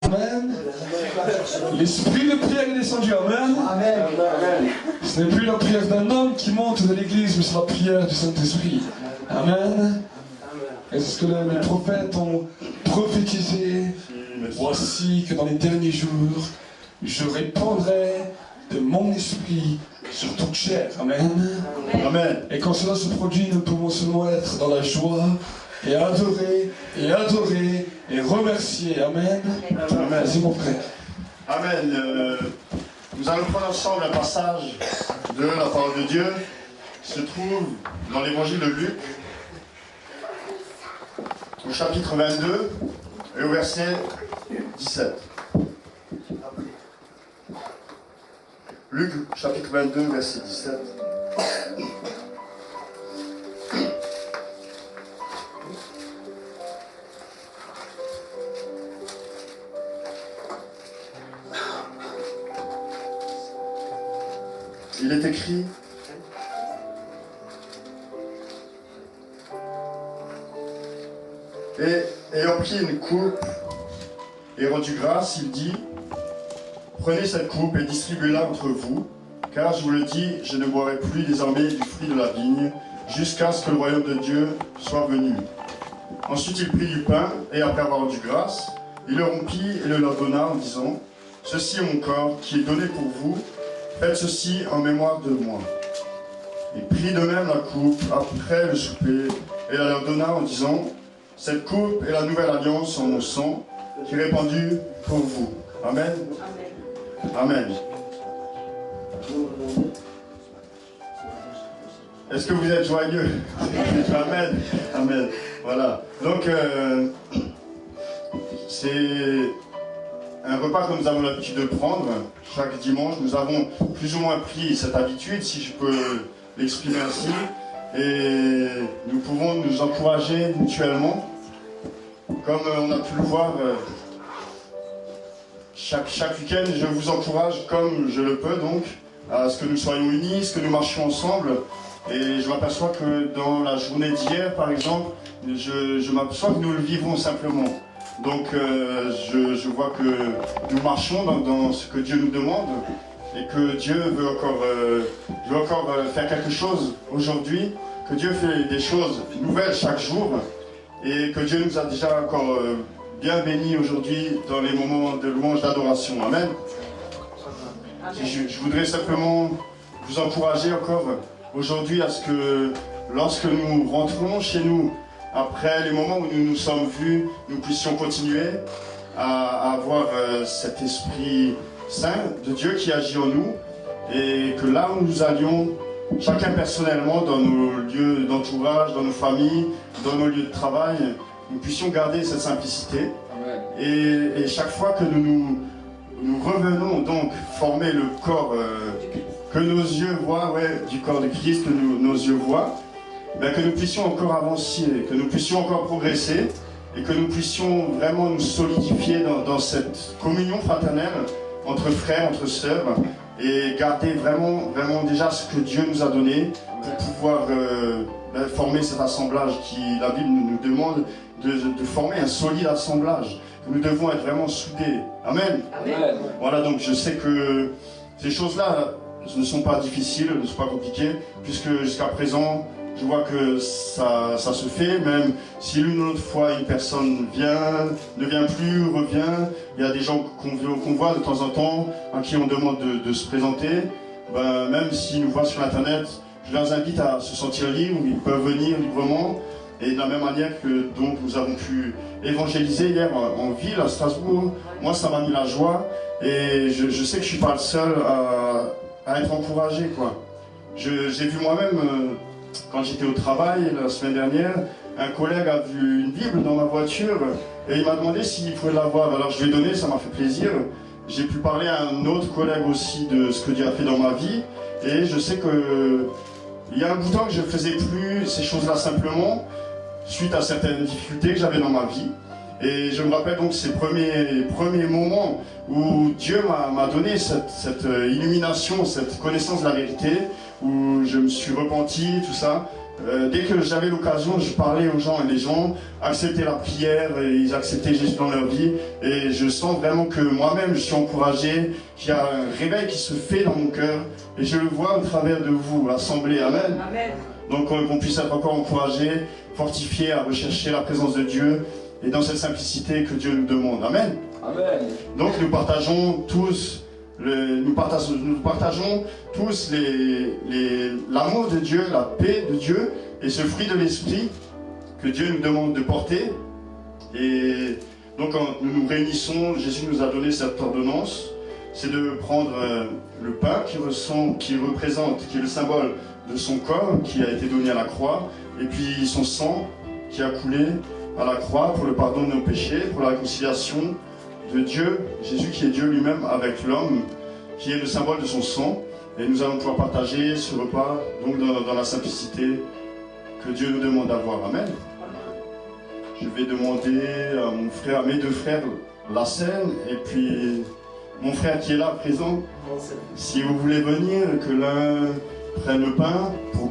Amen. L'esprit de prière est descendu. Amen. Amen. Ce n'est plus la prière d'un homme qui monte de l'église, mais c'est la prière du Saint-Esprit. Amen. Est-ce que les prophètes ont prophétisé? Voici que dans les derniers jours, je répandrai de mon esprit sur toute chair. Amen. Amen. Et quand cela se produit, nous pouvons seulement être dans la joie et adorer et remercier. Amen. Amen. Vas-y mon frère. Amen. Nous allons prendre ensemble un passage de la parole de Dieu qui se trouve dans l'évangile de Luc, au chapitre 22 et au verset 17. Luc, chapitre 22, verset 17. Il est écrit: et ayant pris une coupe et rendu grâce, il dit: prenez cette coupe et distribuez-la entre vous, car je vous le dis, je ne boirai plus désormais du fruit de la vigne, jusqu'à ce que le royaume de Dieu soit venu. Ensuite il prit du pain, et après avoir rendu grâce, il le rompit et le leur donna en disant: ceci est mon corps qui est donné pour vous, faites ceci en mémoire de moi. Il prit de même la coupe après le souper, et la leur donna en disant: cette coupe est la nouvelle alliance en mon sang, qui est répandue pour vous. Amen. Amen. Est-ce que vous êtes joyeux? Amen. Amen. Voilà. Donc, c'est un repas que nous avons l'habitude de prendre chaque dimanche. Nous avons plus ou moins pris cette habitude, si je peux l'exprimer ainsi. Et nous pouvons nous encourager mutuellement. Comme on a pu le voir chaque week-end, je vous encourage comme je le peux donc à ce que nous soyons unis, ce que nous marchions ensemble. Et je m'aperçois que dans la journée d'hier, par exemple, je m'aperçois que nous le vivons simplement. Donc je vois que nous marchons dans ce que Dieu nous demande et que Dieu veut encore faire quelque chose aujourd'hui, que Dieu fait des choses nouvelles chaque jour et que Dieu nous a déjà encore bien bénis aujourd'hui dans les moments de louange, d'adoration. Amen. Je voudrais simplement vous encourager encore aujourd'hui à ce que lorsque nous rentrons chez nous, après les moments où nous nous sommes vus, nous puissions continuer à avoir cet esprit saint de Dieu qui agit en nous et que là où nous allions, chacun personnellement, dans nos lieux d'entourage, dans nos familles, dans nos lieux de travail, nous puissions garder cette simplicité. Et chaque fois que nous revenons donc former le corps que nos yeux voient, du corps de Christ que nos yeux voient, que nous puissions encore avancer, que nous puissions encore progresser et que nous puissions vraiment nous solidifier dans cette communion fraternelle entre frères, entre sœurs et garder vraiment déjà ce que Dieu nous a donné pour pouvoir former cet assemblage qui, la Bible nous demande de former un solide assemblage. Nous devons être vraiment soudés. Amen. Amen. Voilà, donc je sais que ces choses-là ne sont pas difficiles, ne sont pas compliquées, puisque jusqu'à présent, je vois que ça se fait, même si l'une ou l'autre fois une personne ne vient plus, revient, il y a des gens qu'on voit de temps en temps, à qui on demande de se présenter, même s'ils nous voient sur Internet, je leur invite à se sentir libres, ils peuvent venir librement. Et de la même manière que donc, nous avons pu évangéliser hier en ville à Strasbourg, moi ça m'a mis la joie et je sais que je ne suis pas le seul à être encouragé, quoi. J'ai vu moi-même, quand j'étais au travail la semaine dernière, un collègue a vu une Bible dans ma voiture et il m'a demandé s'il pouvait l'avoir. Alors je lui ai donné, ça m'a fait plaisir. J'ai pu parler à un autre collègue aussi de ce que Dieu a fait dans ma vie et je sais que il y a un bout de temps que je ne faisais plus ces choses-là simplement, suite à certaines difficultés que j'avais dans ma vie. Et je me rappelle donc ces premiers moments où Dieu m'a donné cette illumination, cette connaissance de la vérité, où je me suis repenti, tout ça. dès que j'avais l'occasion, je parlais aux gens et les gens acceptaient la prière et ils acceptaient Jésus dans leur vie. Et je sens vraiment que moi-même, je suis encouragé, qu'il y a un réveil qui se fait dans mon cœur. Et je le vois au travers de vous, l'Assemblée. Amen. Amen. Donc qu'on puisse être encore encouragé, fortifié à rechercher la présence de Dieu et dans cette simplicité que Dieu nous demande. Amen. Amen. Donc nous partageons tous l'amour de Dieu, la paix de Dieu et ce fruit de l'esprit que Dieu nous demande de porter. Et donc quand nous nous réunissons, Jésus nous a donné cette ordonnance, c'est de prendre le pain qui représente, qui est le symbole de son corps qui a été donné à la croix, et puis son sang qui a coulé à la croix pour le pardon de nos péchés, pour la réconciliation de Dieu, Jésus qui est Dieu lui-même avec l'homme, qui est le symbole de son sang. Et nous allons pouvoir partager ce repas donc dans la simplicité que Dieu nous demande d'avoir. Amen. Je vais demander à mes deux frères la scène, et puis mon frère qui est là présent, si vous voulez venir, que l'un prenne le pain, pour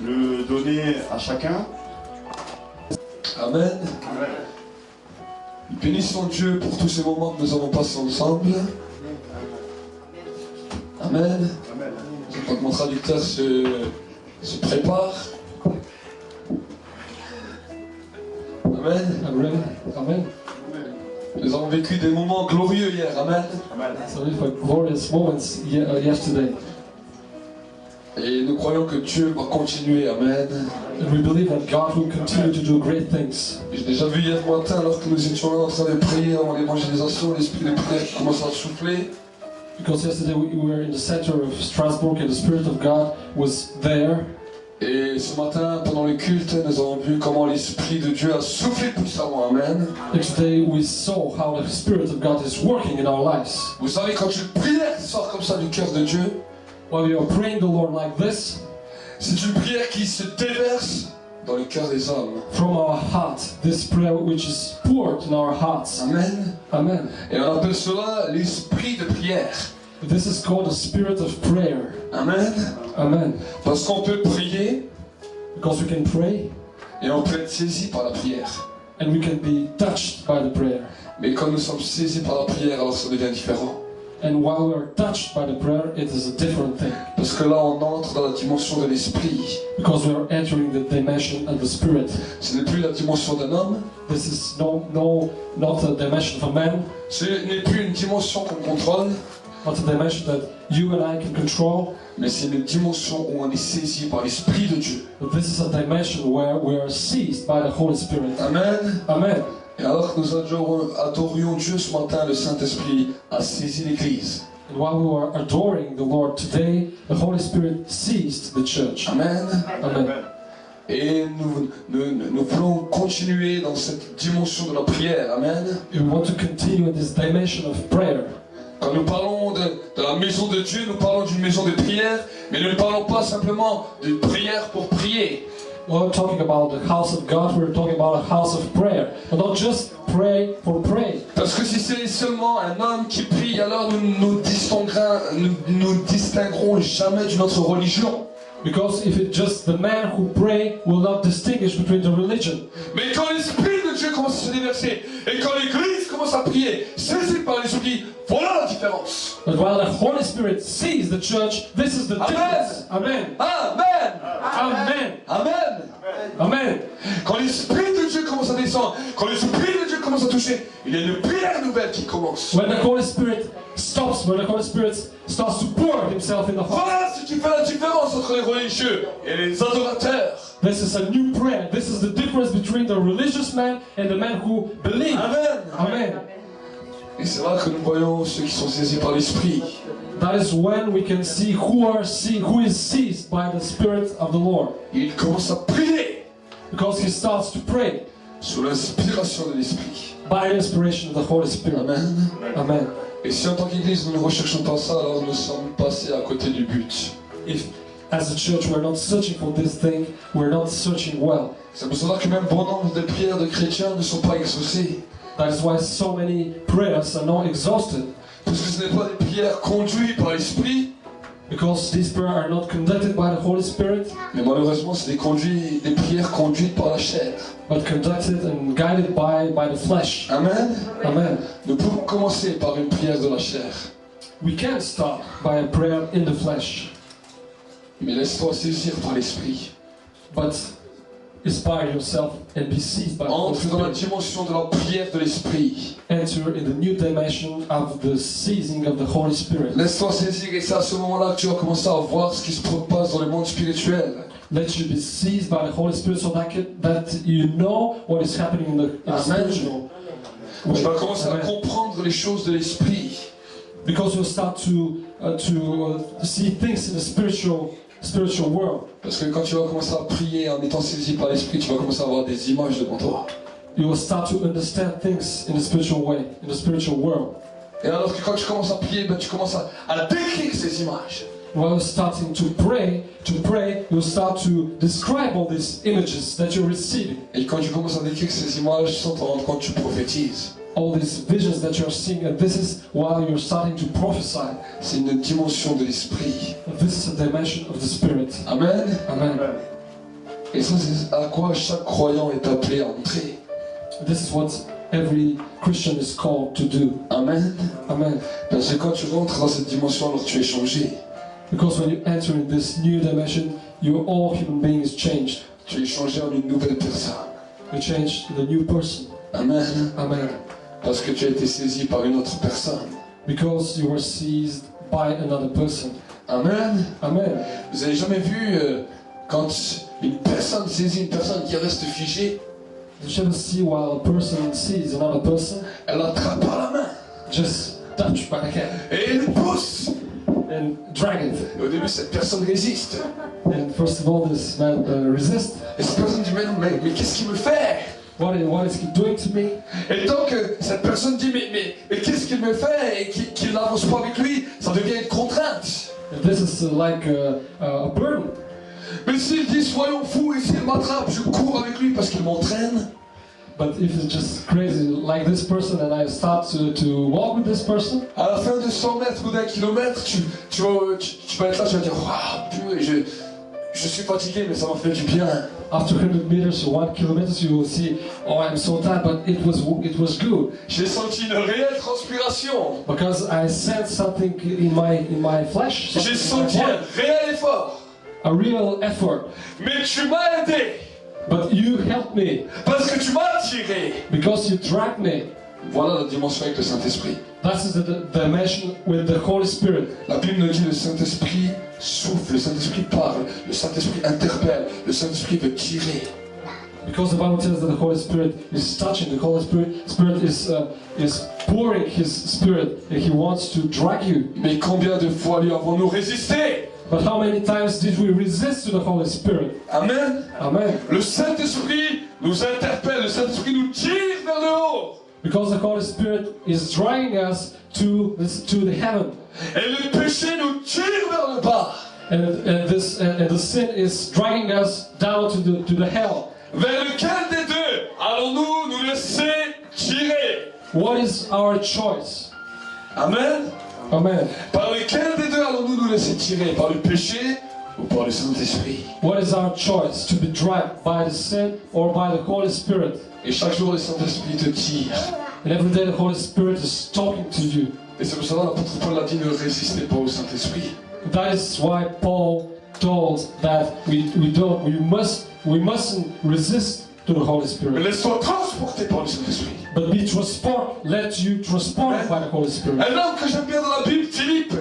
le donner à chacun. Amen. Bénissons Dieu pour tous ces moments que nous avons passés ensemble. Amen. Donc mon traducteur se prépare. Amen. Amen. Amen. Nous avons vécu des moments glorieux hier. Amen. So we had glorious moments yesterday. Et nous croyons que Dieu va continuer. Amen. And we believe that God will continue to do great things. J'ai déjà vu hier matin, alors que nous étions là en train de prier avant l'évangélisation, l'esprit de prière qui commence à souffler. Because yesterday we were in the center of Strasbourg and the Spirit of God was there. Et ce matin, pendant le culte, nous avons vu comment l'Esprit de Dieu a soufflé puissamment. Amen. And today we saw how the Spirit of God is working in our lives. Vous savez, quand une prière sort comme ça du cœur de Dieu, While we are praying the Lord like this, c'est une prière qui se déverse dans le cœur des hommes. from our heart, this prayer which is poured in our hearts. Amen. Amen. Et on appelle cela l'esprit de prière. This is called the Spirit of prayer. Amen. Amen. Parce qu'on peut prier Because we can pray et on peut être saisi par la prière. and we can be touched by the prayer. Mais quand nous sommes saisis par la prière, alors ça devient différent. And while we are touched by the prayer, it is a different thing. Parce que là, on entre dans la dimension de l'esprit. Because we are entering the dimension of the Spirit. Ce n'est plus la dimension d'un homme. This is not a dimension of a man, Ce n'est plus une dimension qu'on contrôle. not a dimension that you and I can control. Mais c'est une dimension où on est saisi par l'Esprit de Dieu. But this is a dimension where we are seized by the Holy Spirit. Amen. Amen. Et alors que nous adorions Dieu ce matin, le Saint-Esprit a saisi l'Église. And while we were adoring the Lord today, the Holy Spirit seized the church. Amen. Amen. Et nous voulons continuer dans cette dimension de la prière. Amen. We want to continue in this dimension of prayer. Quand nous parlons de la maison de Dieu, nous parlons d'une maison de prière, mais nous ne parlons pas simplement de prière pour prier. We're talking about the house of God, we're talking about a house of prayer. But not just pray for pray. Parce que si c'est seulement un homme qui prie, alors nous distinguerons jamais d'une autre religion. Because if it's just the man who pray, will not distinguish between the religion. Mais quand l'Esprit de Dieu commence à se déverser, et quand l'Église commence à prier, saisie par l'Esprit, voilà la différence. But while the Holy Spirit sees the church, this is the difference. Amen. Amen. Amen. Amen. Amen. Quand l'Esprit de Dieu commence à descendre, quand l'Esprit de Dieu commence à toucher, il y a une prière nouvelle qui commence. When the Holy Spirit stops, when the Holy Spirit starts to pour himself in the heart, Voilà ce qui fait la différence entre les religieux et les adorateurs. this is a new prayer. This is the difference between the religious man and the man who believes. Amen. Amen. Et c'est là que nous voyons ceux qui sont saisis par l'Esprit. That is when we can see who is seized by the Spirit of the Lord. Il commence à prier Because he starts to pray sous l'inspiration de l'Esprit. by the inspiration of the Holy Spirit. Amen. Amen. Et si en tant qu'Église nous ne recherchons pas ça, alors nous sommes passés à côté du but. If, as a church, we're not searching for this thing, we're not searching well. C'est pour cela que même bon nombre de prières de chrétiens ne sont pas exaucées. That is why so many prayers are not exhausted. Parce que ce n'est pas des prières conduites par l'Esprit, Because these prayers are not conducted by the Holy Spirit, mais malheureusement c'est des prières conduites par la chair. but conducted and guided by the flesh. Amen. Amen. Nous pouvons commencer par une prière de la chair, We can start by a prayer in the flesh, mais laisse-toi saisir par l'esprit. but inspire yourself and be seized by the Holy Entre dans la Spirit. dimension de la prière de l'esprit. Enter in the new dimension of the seizing of the Holy Spirit. Laisse-toi saisir et c'est à ce moment-là que tu vas commencer à voir ce qui se passe dans le monde spirituel. Let you be seized by the Holy Spirit so that you know what is happening in the Amen. spiritual. Tu vas commencer à Amen. comprendre les choses de l'esprit. Because you'll start to see things in the spiritual world. Parce que quand tu vas commencer à prier en étant saisi par l'esprit, tu vas commencer à avoir des images devant toi. You will start to understand things in the spiritual way, in the spiritual world. Et alors que quand tu commences à prier, ben, tu commences à décrire ces images. While you're starting to pray, you'll start to describe all these images that you're receiving. Et quand tu commences à décrire ces images, sans t'en rendre compte, tu prophétises. All these visions that you're seeing, and this is while you're starting to prophesy. C'est une dimension de l'esprit. This is a dimension of the Spirit. Amen. Amen. Et ça, c'est à quoi chaque croyant est appelé à entrer. This is what every Christian is called to do. Amen. Amen. Parce que quand tu rentres dans cette dimension, alors tu es changé. Because when you enter in this new dimension, your all human being is changed. Tu es changé en une nouvelle personne. You change the new person. Amen. Amen. Parce que tu as été saisi par une autre personne. Because you were seized by another person. Amen. Amen. Vous avez jamais vu quand une personne saisit une personne qui reste figée, Did you ever see while a person sees another person, elle l'attrape par la main just touch by the hand et elle pousse. and drag it? Et au début, cette personne résiste. And first of all, this man resists. Et cette personne dit mais qu'est-ce qu'il me fait? What is he doing to me? Et tant que cette personne dit mais qu'est-ce qu'il me fait et qu'il n'avance pas avec lui, ça devient une contrainte. And this is like a burden. Mais s'il dit soyons fous et s'il m'attrape, je cours avec lui parce qu'il m'entraîne. But if it's just crazy like this person and I start to walk with this person, À la fin de 100 mètres ou d'un kilomètre, tu vas être là, tu vas dire waouh, je suis fatigué mais ça m'a fait du bien. after 100 meters or 1 kilometer, you will see, oh, I'm so tired, but it was good J'ai senti une réelle transpiration. because I sensed something in my flesh. J'ai something senti in my un body, réel effort. a real effort. Mais tu m'as aidé But you helped me parce que tu m'as tiré. because you dragged me. Voilà la dimension avec le Saint-Esprit. That is the dimension with the Holy Spirit. La Bible nous dit le Saint-Esprit souffle, le Saint-Esprit parle, le Saint-Esprit interpelle, le Saint-Esprit veut tirer. Because the Bible tells that the Holy Spirit is touching, the Holy Spirit is pouring His Spirit, and He wants to drag you. Mais combien de fois lui avons-nous résisté? But how many times did we resist to the Holy Spirit? Amen. Amen. Le Saint-Esprit nous interpelle, le Saint-Esprit nous tire vers le haut. Because the Holy Spirit is dragging us to the heaven, Et le péché nous tire vers le bas. and the sin is dragging us down to the hell. Vers lequel des deux allons-nous nous laisser tirer? What is our choice? Amen. Amen. Par lequel des deux allons-nous nous laisser tirer? Par le péché ou par le Saint-Esprit? What is our choice? To be dragged by the sin or by the Holy Spirit? Et chaque jour le Saint-Esprit te tire. And every day the Holy Spirit is talking to you. Et c'est pour cela l'apôtre Paul a dit ne résistez pas au Saint-Esprit. That is why Paul told that we mustn't resist to the Holy Mais Spirit, laisse-toi transporter par le Saint-Esprit. but let you transport by the Holy Spirit. Un homme que j'aime bien dans la Bible, Philippe,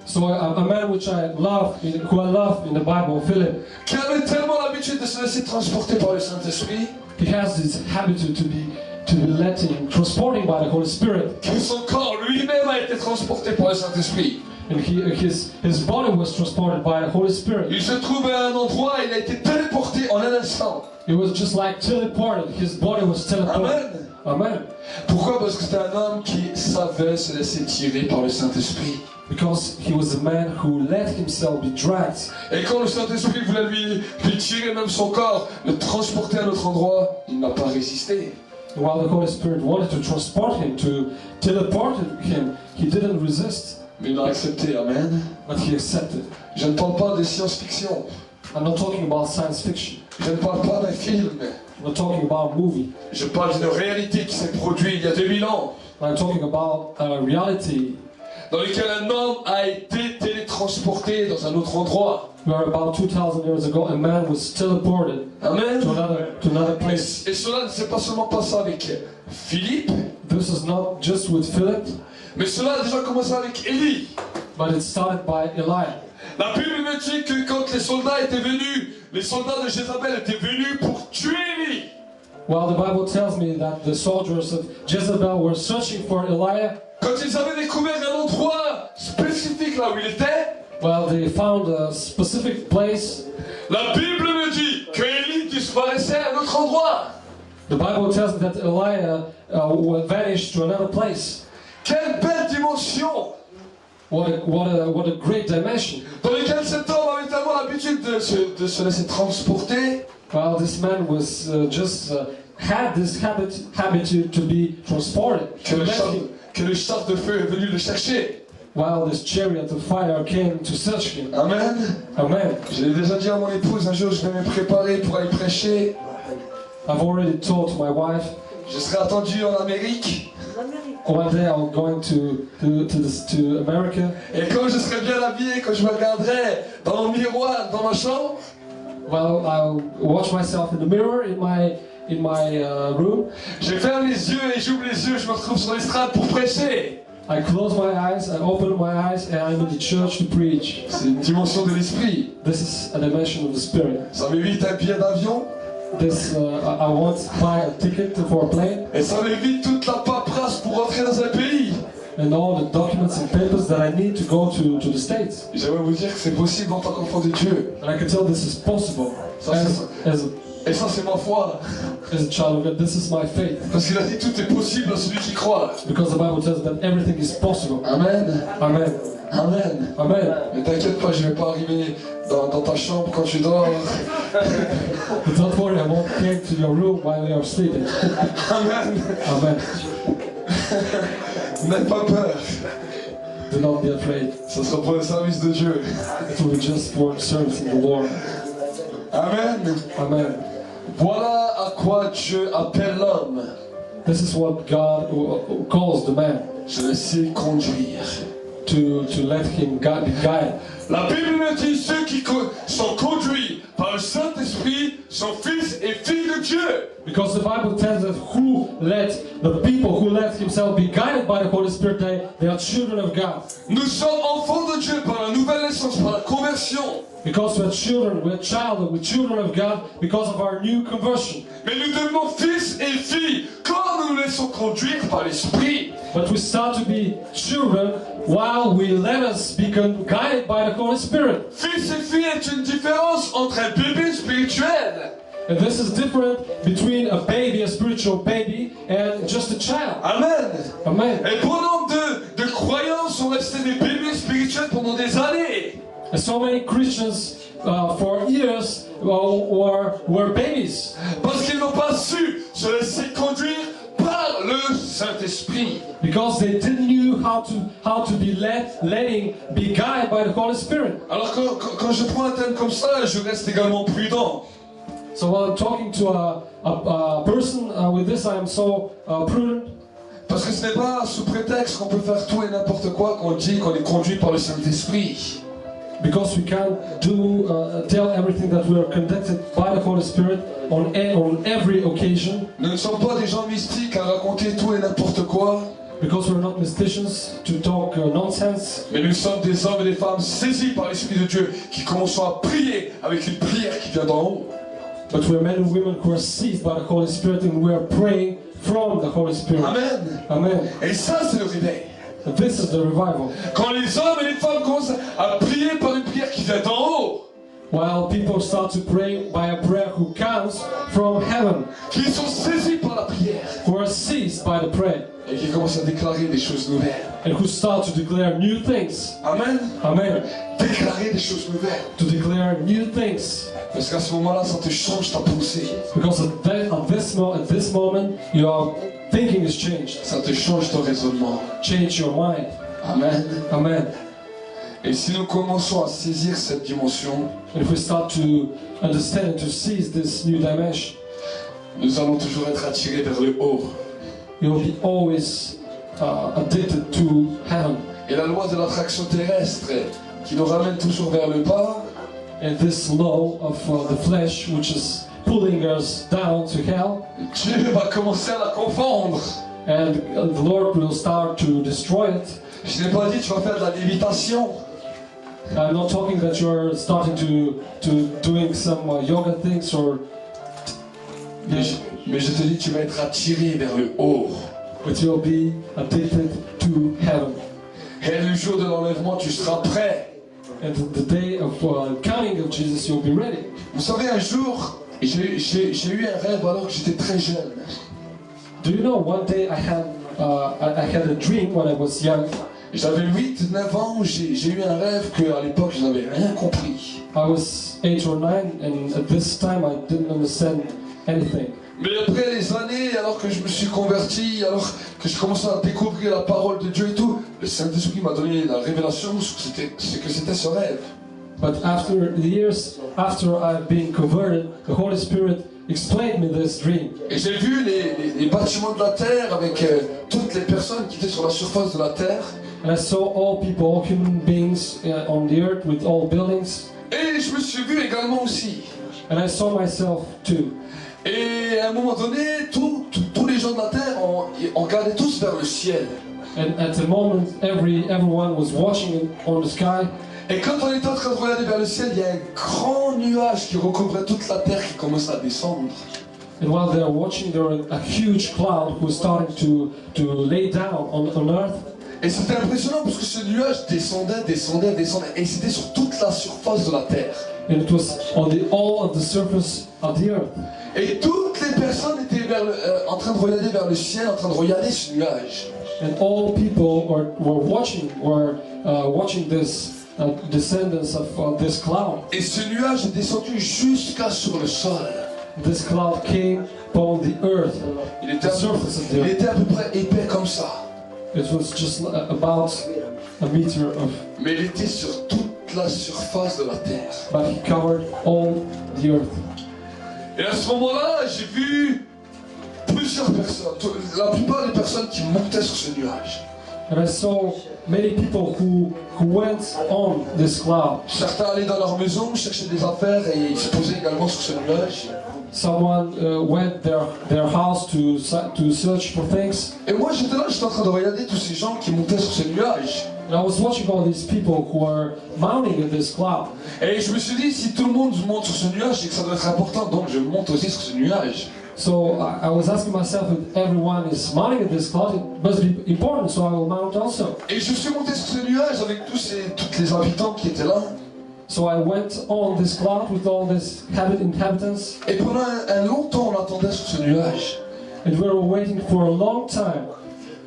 So a man which I love, who I love in the Bible, Philip, qui avait tellement l'habitude de se laisser transporter par le Saint-Esprit, he has this habit to be transporting by the Holy Spirit, que son corps lui-même a été transporté par le Saint-Esprit. and his body was transported by the Holy Spirit. Il se trouve à un endroit, il a été téléporté en un instant. It was just like teleported. His body was teleported. Amen. Amen. Pourquoi? Parce que c'était un homme qui savait se laisser tirer par le Saint-Esprit. Because he was a man who let himself be dragged. Et quand le Saint-Esprit voulait lui tirer même son corps, le transporter à un autre endroit, il n'a pas résisté. While the Holy Spirit wanted to transport him, to teleport him, he didn't resist. Mais il a accepté, amen. but he accepted. Je ne parle pas de science-fiction. I'm not talking about science fiction. Je ne parle pas d'un film. I'm not talking about a movie. Je parle d'une réalité qui s'est produite il y a 2000 ans, I'm talking about a reality dans laquelle un homme a été télétransporté dans un autre endroit. where about 2,000 years ago a man was teleported Amen. to another place. Et cela ne s'est pas seulement passé avec Philippe, This is not just with Philip, mais cela a déjà commencé avec Élie. but it started by Elijah. La Bible me dit que quand les soldats étaient venus, les soldats de Jézabel étaient venus pour tuer Élie. Well, the Bible tells me that the soldiers of Jezebel were searching for Elijah. Quand ils avaient découvert un endroit spécifique là où il était, Well, they found a specific place. la Bible me dit que Élie disparaissait à un autre endroit. The Bible tells me that Elijah vanished to another place. Quelle belle dimension What a great dimension. dans laquelle cet homme avait tellement l'habitude de se laisser transporter Well, this man was had this habit to be transported. que le char de feu est venu le chercher. While this chariot of fire came to search him. Amen. Amen. Je l'ai déjà dit à mon épouse, un jour je vais me préparer pour aller prêcher. I've already told my wife Je serai attendu en Amérique. one day I'm going to America. Et quand je serai bien habillé, quand je me regarderai dans le miroir, dans ma chambre, Well, I'll watch myself in the mirror in my room. je ferme les yeux et j'ouvre les yeux, je me retrouve sur l'estrade pour prêcher. I close my eyes, I open my eyes, and I'm in the church to preach. C'est une dimension de l'esprit. This is a dimension of the spirit. Ça m'évite un billet d'avion I want to buy a ticket for a plane, et ça m'évite toute la paperasse pour rentrer dans un pays. and all the documents and papers that I need to go to the States. J'aimerais vous dire que c'est possible en tant qu'enfant de Dieu. And I can tell this is possible Ça, Et ça, c'est ma foi. as a child of God. This is my faith. Parce qu'il a dit tout est possible à celui qui croit. Because the Bible tells that everything is possible. Amen. Amen. Amen. Amen. Mais t'inquiète pas, je vais pas arriver dans ta chambre quand tu dors. But don't worry, I won't come to your room while you are sleeping. Amen. Amen. N'aie pas peur. Do not be afraid. Ça sera pour le service de Dieu. It will be just for serving the Lord. Amen. Amen. Voilà à quoi Dieu appelle l'homme. This is what God calls the man, Je le sais conduire. to let him be guided. La Bible me dit ceux qui sont conduits par le Saint-Esprit sont fils et filles de Dieu. Because the Bible tells us the people who let himself be guided by the Holy Spirit, they are children of God. Nous sommes enfants de Dieu par la nouvelle naissance, par la conversion. Because we're children of God because of our new conversion. Mais nous devenons fils et filles quand nous nous laissons conduire par l'Esprit. But we start to be children while we let us be guided by the Holy Spirit. Fils et filles est une différence entre un bébé spirituel. And this is different between a baby, a spiritual baby, and just a child. Amen. Amen. Et bon nombre de croyants sont restés des bébés spirituels pendant des années. And so many Christians for years were babies Parce qu'ils n'ont pas su se laisser conduire par le Saint-Esprit. because they didn't know how to be be guided by the Holy Spirit. Alors quand je prends un thème comme ça, je reste également prudent. So while I'm talking to a person with this, I am so prudent. Parce que ce n'est pas sous prétexte qu'on peut faire tout et n'importe quoi qu'on dit qu'on est conduit par le Saint-Esprit. Because we can't tell everything that we are conducted by the Holy Spirit on every occasion. Nous ne sommes pas des gens mystiques à raconter tout et n'importe quoi. Because we're not mysticians to talk nonsense. Mais nous sommes des hommes et des femmes saisis par l'Esprit de Dieu qui commençons à prier avec une prière qui vient d'en haut. But we're men and women who are seized by the Holy Spirit and we are praying from the Holy Spirit. Amen. Amen. Et ça, c'est le réveil. And this is the revival. Quand les hommes et les femmes commencent à prier par une prière qui vient d'en haut, While people start to pray by a prayer who comes from heaven, qui sont saisis par la prière who are seized by the prayer, et qui commencent à déclarer des choses nouvelles. and who start to declare new things. Amen. Amen. Déclarer des choses nouvelles. To declare new things. Parce qu'à ce moment-là, ça te change ta pensée. Because at this moment, your thinking is changed. Ça te change ton raisonnement. Change your mind. Amen. Amen. Et si nous commençons à saisir cette dimension, And if we start to understand and to seize this new dimension, nous allons toujours être attirés vers le haut. we will be always addicted to heaven. Et la loi de l'attraction terrestre qui nous ramène toujours vers le bas, And this law of the flesh, which is pulling us down to hell, Dieu va commencer à la confondre. and the Lord will start to destroy it. Je n'ai pas dit tu vas faire de la lévitation. I'm not talking that you're starting to doing some yoga things or Mais je te dis tu vas être attiré vers le haut. but you'll be addicted to heaven. Et le jour de l'enlèvement, tu seras prêt. And the day of coming of Jesus, you'll be ready. Vous savez, un jour, j'ai eu un rêve alors que j'étais très jeune. Do you know, one day I had a dream when I was young. J'avais 8-9 ans, j'ai eu un rêve qu'à l'époque je n'avais rien compris. I was 8 or 9, and at this time I didn't understand anything. Mais après les années, alors que je me suis converti, alors que je commençais à découvrir la parole de Dieu et tout, le Saint-Esprit m'a donné la révélation sur ce que c'était ce rêve. But after the years, after I've been converted, the Holy Spirit explained me this dream. Et j'ai vu les bâtiments de la terre avec toutes les personnes qui étaient sur la surface de la terre. And I saw all people, all human beings on the earth with all buildings. Et je me suis vu également aussi. And I saw myself too. Et à un moment donné, tous les gens de la terre on regardait tous vers le ciel. And at the moment, everyone was watching on the sky. Et quand on était en train de regarder vers le ciel, il y a un grand nuage qui recouvrait toute la terre qui commençait à descendre. And while they were watching, there was a huge cloud who was starting to lay down on earth. Et c'était impressionnant parce que ce nuage descendait. Et c'était sur toute la surface de la terre. And it was on all of the surface of the earth. Et toutes les personnes étaient en train de regarder vers le ciel, en train de regarder ce nuage. And all people were watching this descendants of this cloud. Et ce nuage est descendu jusqu'à sur le sol. This cloud came upon the earth, Il était, the surface of the il earth. était à peu près épais comme ça. It was just about a meter of, Mais il était sur toute la surface de la terre. but he covered all the earth. Et à ce moment-là, j'ai vu plusieurs personnes, la plupart des personnes qui montaient sur ce nuage. And I saw many people who went on this cloud. Certains allaient dans leur maison, cherchaient des affaires et ils se posaient également sur ce nuage. Someone went their house to search for things. Et moi j'étais là, j'étais en train de regarder tous ces gens qui montaient sur ce nuage. And I was watching all these people who were mounting in this cloud. Et je me suis dit, si tout le monde monte sur ce nuage, c'est que ça doit être important, donc je monte aussi sur ce nuage. So I was asking myself, if everyone is mounting in this cloud, it must be important, so I will mount also. Et je suis monté sur ce nuage avec tous les habitants qui étaient là. So I went on this cloud with all these inhabitants, Et pendant un long temps, on attendait sur ce nuage. and we were waiting for a long time.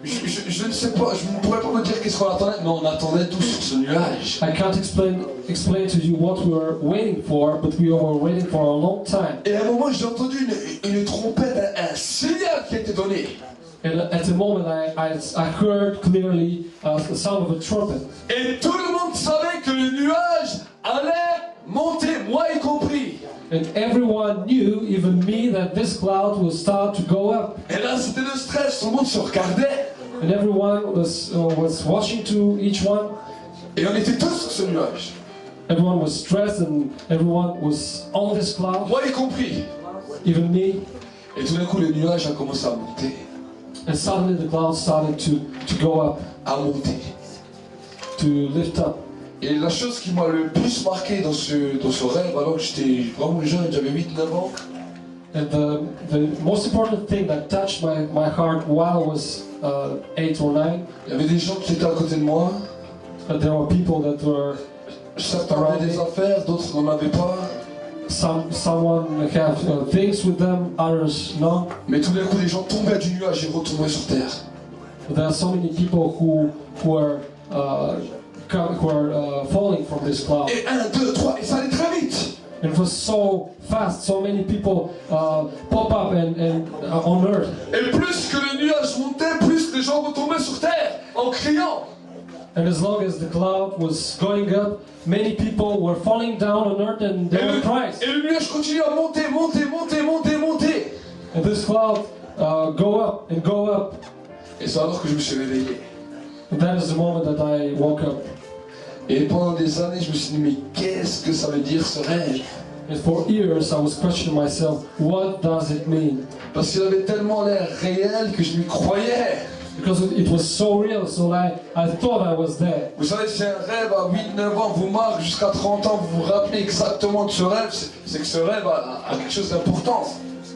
Je ne sais pas, je ne pourrais pas me dire qu'est-ce qu'on attendait, mais on attendait tous sur ce nuage. I can't explain to you what we were waiting for, but we were waiting for a long time. Et à un moment, j'ai entendu une trompette, un signal qui a été donné. And at the moment, I heard clearly the sound of a trumpet. Et tout le monde savait que le nuage allait monter, moi y compris. And everyone knew, even me, that this cloud will start to go up. Et là, c'était le stress, tout le monde se regardait. And everyone was watching to each one. Et on était tous sur ce nuage, Everyone was stressed and everyone was on this cloud, moi y compris. even me. Et tout d'un coup, le nuage a commencé à monter, And suddenly the cloud started to go up, à monter. to lift up. Et la chose qui m'a le plus marqué dans ce rêve, alors que j'étais vraiment jeune, j'avais 8-9 ans, And the most important thing that touched my heart while I was 8 or 9, il y avait des gens qui étaient à côté de moi. that there were people that were, Certains avaient des affaires, d'autres n'en avaient pas. someone have things with them, others no. Mais tout d'un coup, les gens tombaient du nuage et retombaient sur terre. But there are so many people who are falling from this cloud. Et 1, 2, 3, et ça allait très vite. And it was so fast, so many people pop up and on earth. Et plus que le nuage montait, plus les gens retombaient sur terre en criant. And as long as the cloud was going up, many people were falling down on earth and they were crying. Et le nuage continue à monter, monter, monter, monter, monter. And this cloud go up and go up. Et c'est alors que je me suis réveillé. And that is the moment that I woke up. Et pendant des années, je me suis dit, mais qu'est-ce que ça veut dire ce rêve? And for years I was questioning myself, what does it mean? Parce qu'il avait tellement l'air réel que je m'y croyais. Because it was so real, so I thought I was there. Vous savez, si un rêve à 8-9 ans vous marque jusqu'à 30 ans, vous vous rappelez exactement de ce rêve, c'est que ce rêve a quelque chose d'important.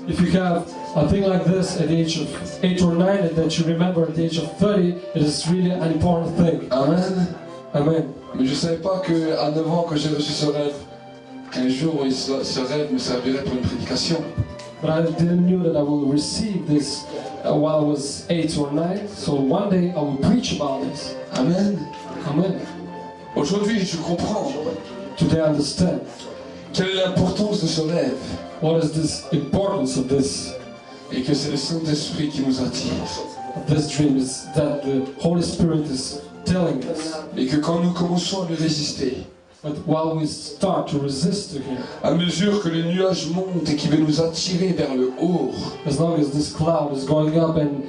If you have a thing like this at the age of 8 or 9 and that you remember at the age of 30, it is really an important thing. Amen. Amen. Mais je ne savais pas qu'à 9 ans, quand j'ai reçu ce rêve, qu'un jour ce rêve me servirait pour une prédication. But I didn't know that I will receive this while I was 8 or 9. So one day I will preach about this. Amen. Amen. Aujourd'hui, je comprends Today I understand quelle est l'importance de ce rêve what is this importance of this et que c'est le Saint-Esprit qui nous attire. this dream is that the Holy Spirit is telling us. Et que quand nous commençons à lui résister, But while we start to resist to Him, à mesure que les nuages montent et qu'il veut nous attirer vers le haut, as long as this cloud is going up and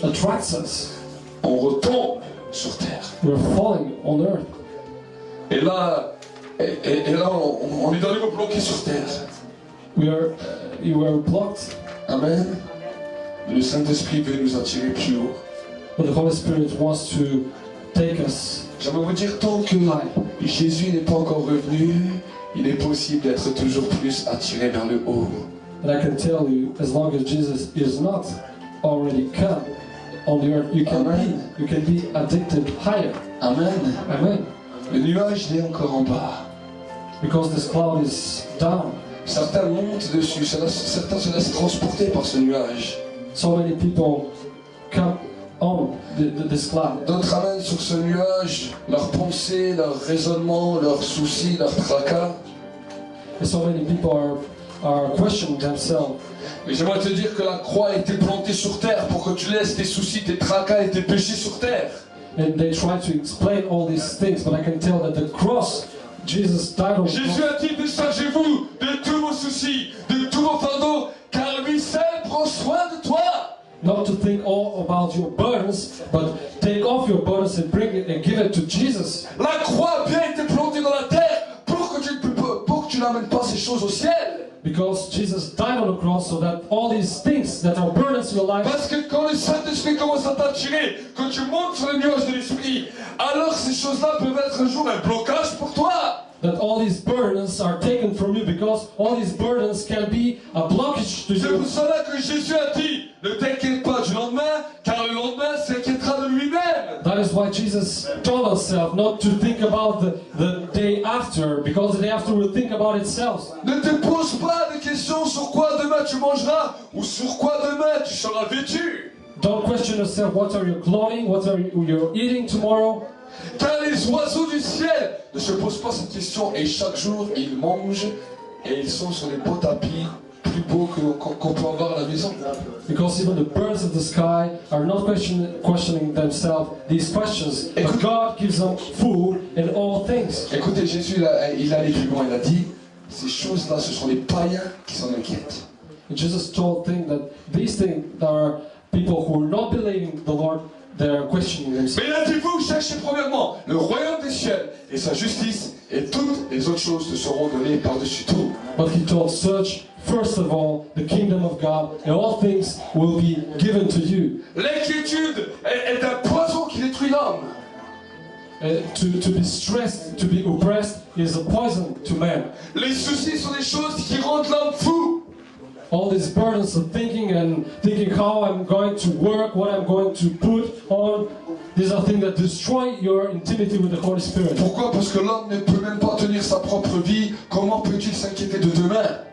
attracts us, on retombe sur terre. we're falling on earth. Et là, on est dans nouveau bloqué sur terre. You were blocked, Amen. Le Saint-Esprit veut nous attirer plus haut. but the Holy Spirit wants to take us. J'aimerais vous dire, tant que Jésus n'est pas encore revenu, il est possible d'être toujours plus attiré vers le haut. And I can tell you, as long as Jesus is not already come on the earth, you can be addicted higher. Amen. Amen. Le nuage il est encore en bas. Because this cloud is down. Certains montent dessus, certains se laissent transporter par ce nuage. So many people come on this cloud. D'autres amènent sur ce nuage leurs pensées, leurs raisonnements, leurs soucis, leurs tracas. And so many people are questioning themselves. Mais j'aimerais te dire que la croix a été plantée sur terre pour que tu laisses tes soucis, tes tracas et tes péchés sur terre. And they try to explain all these things, but I can tell that the cross, Jesus died on the Jésus cross. a dit, déchargez-vous de tous vos soucis, de tous vos fardeaux, car lui seul prend soin de toi. Not to think all about your burdens, but take off your burdens and bring it and give it to Jesus. La croix a bien été plantée dans la terre pour que tu n'amènes pas ces choses au ciel. Because Jesus died on the cross so that all these things that are burdens in your life, Parce que quand le Saint-Esprit commence à t'attirer, quand tu montes sur le nuage de l'Esprit, alors ces choses-là peuvent être un jour un blocage pour toi. that all these burdens are taken from you, because all these burdens can be a blockage to C'est you. pour cela que Jésus a dit, ne t'inquiète pas du lendemain, car le lendemain s'inquiétera de lui-même. That is why Jesus told himself not to think about the day after, because the day after will think about itself. Ne te pose pas de questions sur quoi demain tu mangeras, ou sur quoi demain tu seras vêtu. Don't question yourself, what are you clothing, what are you eating tomorrow? Car les oiseaux du ciel ne se posent pas cette question, et chaque jour ils mangent, et ils sont sur des beaux tapis, plus beaux qu'on peut avoir à la maison. Because even the birds of the sky are not questioning themselves these questions, but God gives them food in all things. Écoutez, Jésus, il allait plus loin, il a dit, ces choses-là, ce sont les païens qui s'en inquiètent. And Jesus told things that these things are people who are not believing the Lord, they are questioning themselves. Mais il a dit, vous cherchez premièrement le royaume des ciels et sa justice, et toutes les autres choses te seront données par-dessus tout. But he told, search first of all the kingdom of God, and all things will be given to you. L'inquiétude est un poison qui détruit l'homme. To be stressed, to be oppressed is a poison to man. Les soucis sont des choses qui rendent l'homme fou. All these burdens of thinking how I'm going to work, what I'm going to put on, these are things that destroy your intimacy with the Holy Spirit. Pourquoi? Parce que l'homme ne peut même pas tenir sa propre vie. Comment peut-il s'inquiéter de demain?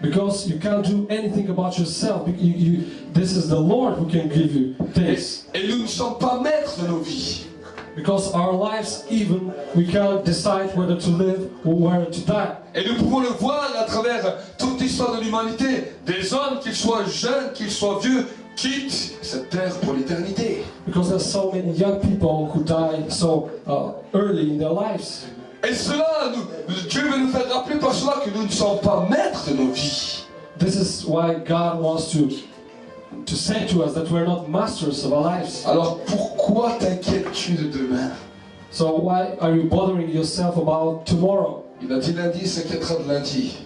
Because you can't do anything about yourself. This is the Lord who can give you things. Et nous ne sommes pas maîtres de nos vies. Because our lives, even, we can't decide whether to live or whether to die. Et nous pouvons le voir à travers toute l'histoire de l'humanité. Des hommes, qu'ils soient jeunes, qu'ils soient vieux, quittent cette terre pour l'éternité. Because there's so many young people who die so early in their lives. Et cela, Dieu veut nous faire rappeler par cela que nous ne sommes pas maîtres de nos vies. This is why God wants to say to us that we're not masters of our lives. Alors pourquoi t'inquiètes-tu de demain? So why are you bothering yourself about tomorrow? Il a dit lundi, s'inquiétera de lundi.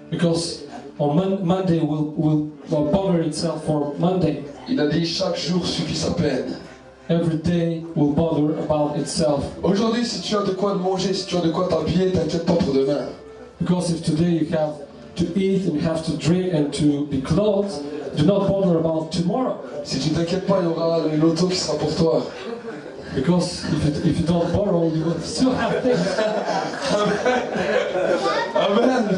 Because on Monday will bother itself for Monday. Il a dit chaque jour suffit sa peine. Every day will bother about itself. Aujourd'hui, si tu as de quoi manger, si tu as de quoi t'habiller, t'inquiète pas pour demain. Because if today you have to eat and you have to drink and to be clothed, do not bother about tomorrow. Si tu t'inquiètes pas, il y aura le loto qui sera pour toi. Because if you don't borrow, you will still have things. Amen.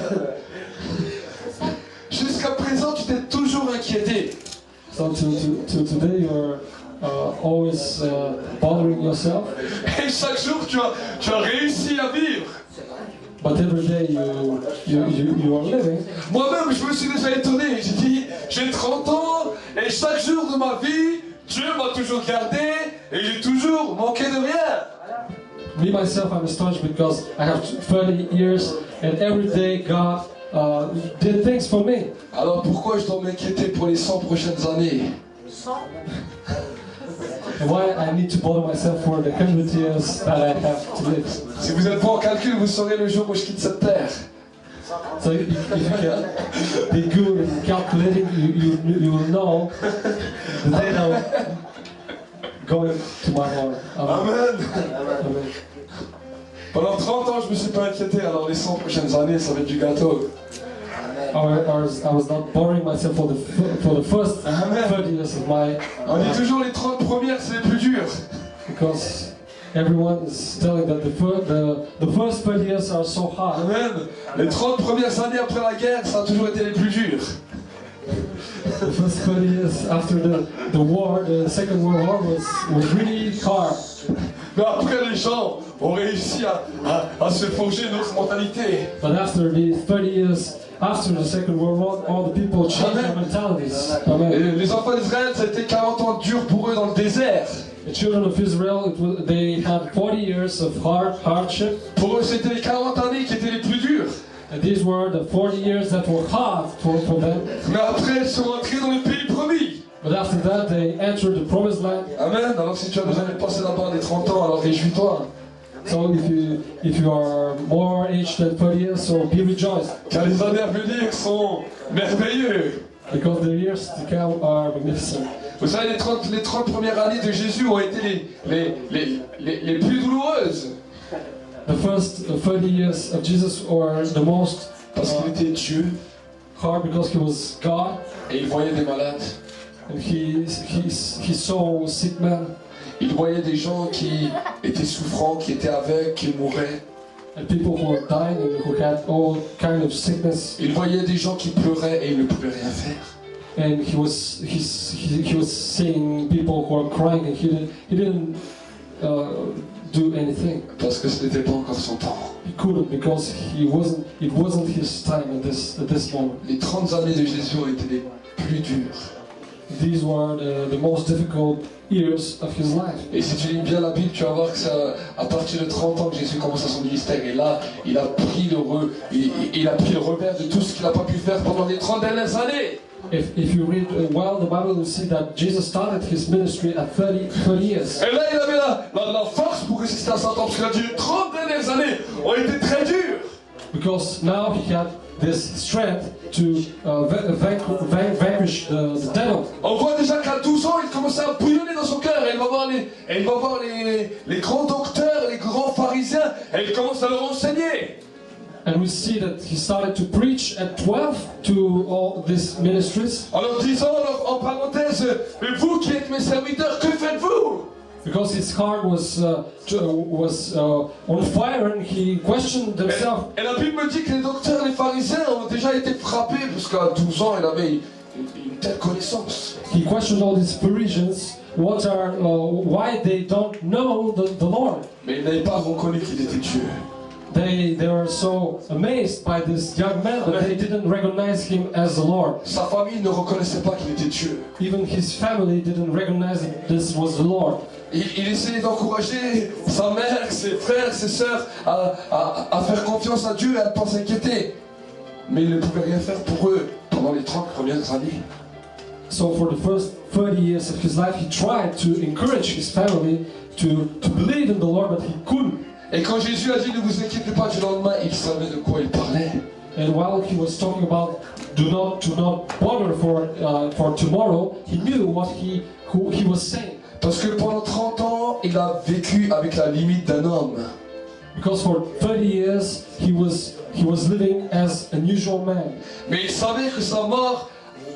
Jusqu'à présent, tu t'es toujours inquiété. So to today you're always bothering yourself. Et chaque jour, tu as réussi à vivre. But every day you are living. Moi-même, je me suis déjà étonné. J'ai dit, j'ai 30 ans et chaque jour de ma vie, Dieu m'a toujours gardé et j'ai toujours manqué de rien. Me myself, I'm astonished because I have 30 years and every day God did things for me. Alors pourquoi je dois m'inquiéter pour les 100 prochaines années? And why I need to bother myself for the 100 years that I have to live? Si vous êtes bon en calcul, vous saurez le jour où je quitte cette terre. So if you can be good in calculating, you will know the day I'm going to my home. Amen. Amen. Pendant 30 ans, je me suis pas inquiété, alors les 100 prochaines années, ça va être du gâteau. I was not bothering myself for the first 30 years of my On dit toujours les 30 premières, c'est les plus dures. because everyone is telling that the first 30 years are so hard. Amen. Les 30 premières années après la guerre, ça a toujours été les plus dures. The first 30 years after the war, the Second World War was really hard. Mais après, les gens ont réussi à se forger une autre mentalité. But after the 30 years after the Second World War, all the people changed their mentalities. Amen. Et les enfants d'Israël, ça a été 40 ans durs pour eux dans le désert. The children of Israel, they had 40 years of hardship. Pour eux, c'était les 40 années qui étaient les plus dures. And these were the 40 years that were hard for them. Mais après, ils sont rentrés dans le pays promis. But after that, they entered the promised land. Amen. Alors si tu as déjà passé là-bas les 30 ans, alors réjouis-toi. So if you are more aged than 30 years, so be rejoiced. Car les années à venir sont merveilleux. Because the years to come are magnificent. Vous savez, les 30 premières années de Jésus ont été les plus douloureuses. The first 30 years of Jesus were the most Parce qu'il était Dieu hard because he was God et il voyait des malades. and he saw sick men Il voyait des gens qui étaient souffrants, qui étaient aveugles, qui mouraient. and people who were dying and who had all kind of sickness. Il voyait des gens qui pleuraient et ils ne pouvaient rien faire. And he was seeing people who were crying and he didn't do anything. Parce que ce n'était pas encore son temps. He couldn't because it wasn't his time at this moment. Les 30 années de Jésus ont été les plus dures. These were the most difficult years of his life. Et si tu lis bien la Bible, tu vas voir que c'est à partir de 30 ans que Jésus commence à son ministère. Et là, il a pris le revers de tout ce qu'il n'a pas pu faire pendant les 30 dernières années. If you read well the Bible, you see that Jesus started his ministry at 30 years. Et là, il avait la force pour résister à Satan, parce qu'il a dit les 30 dernières années ont été très dures. Because now he had this strength to vanquish the devil. On voit déjà qu'à 12 ans, il commençait à bouillonner dans son cœur. Et il va voir les grands docteurs, les grands pharisiens, et il commence à leur enseigner. And we see that he started to preach at 12 to all these ministries. En leur disant, en parenthèse, mais vous qui êtes mes serviteurs, que faites-vous? Because his heart was on fire and he questioned himself. Et la Bible me dit que les docteurs, les pharisiens ont déjà été frappés, parce qu'à 12 ans, il avait une telle connaissance. He questioned all these Pharisees why they don't know the Lord. Mais ils n'avaient pas reconnu qu'il était Dieu. They were so amazed by this young man that they didn't recognize him as the Lord. Sa famille ne reconnaissait pas qu'il était Dieu. Even his family didn't recognize that this was the Lord. Il essayait d'encourager sa mère, ses frères, ses sœurs à faire confiance à Dieu et à ne pas s'inquiéter. Mais il ne pouvait rien faire pour eux pendant les 30 premières années. So for the first 30 years of his life, he tried to encourage his family to believe in the Lord, but he couldn't. Et quand Jésus a dit ne vous inquiétez pas du lendemain, il savait de quoi il parlait. And while he was talking about do not bother for tomorrow, he knew who he was saying. Parce que pendant 30 ans, il a vécu avec la limite d'un homme. Because for 30 years he was living as an usual man. Mais il savait que sa mort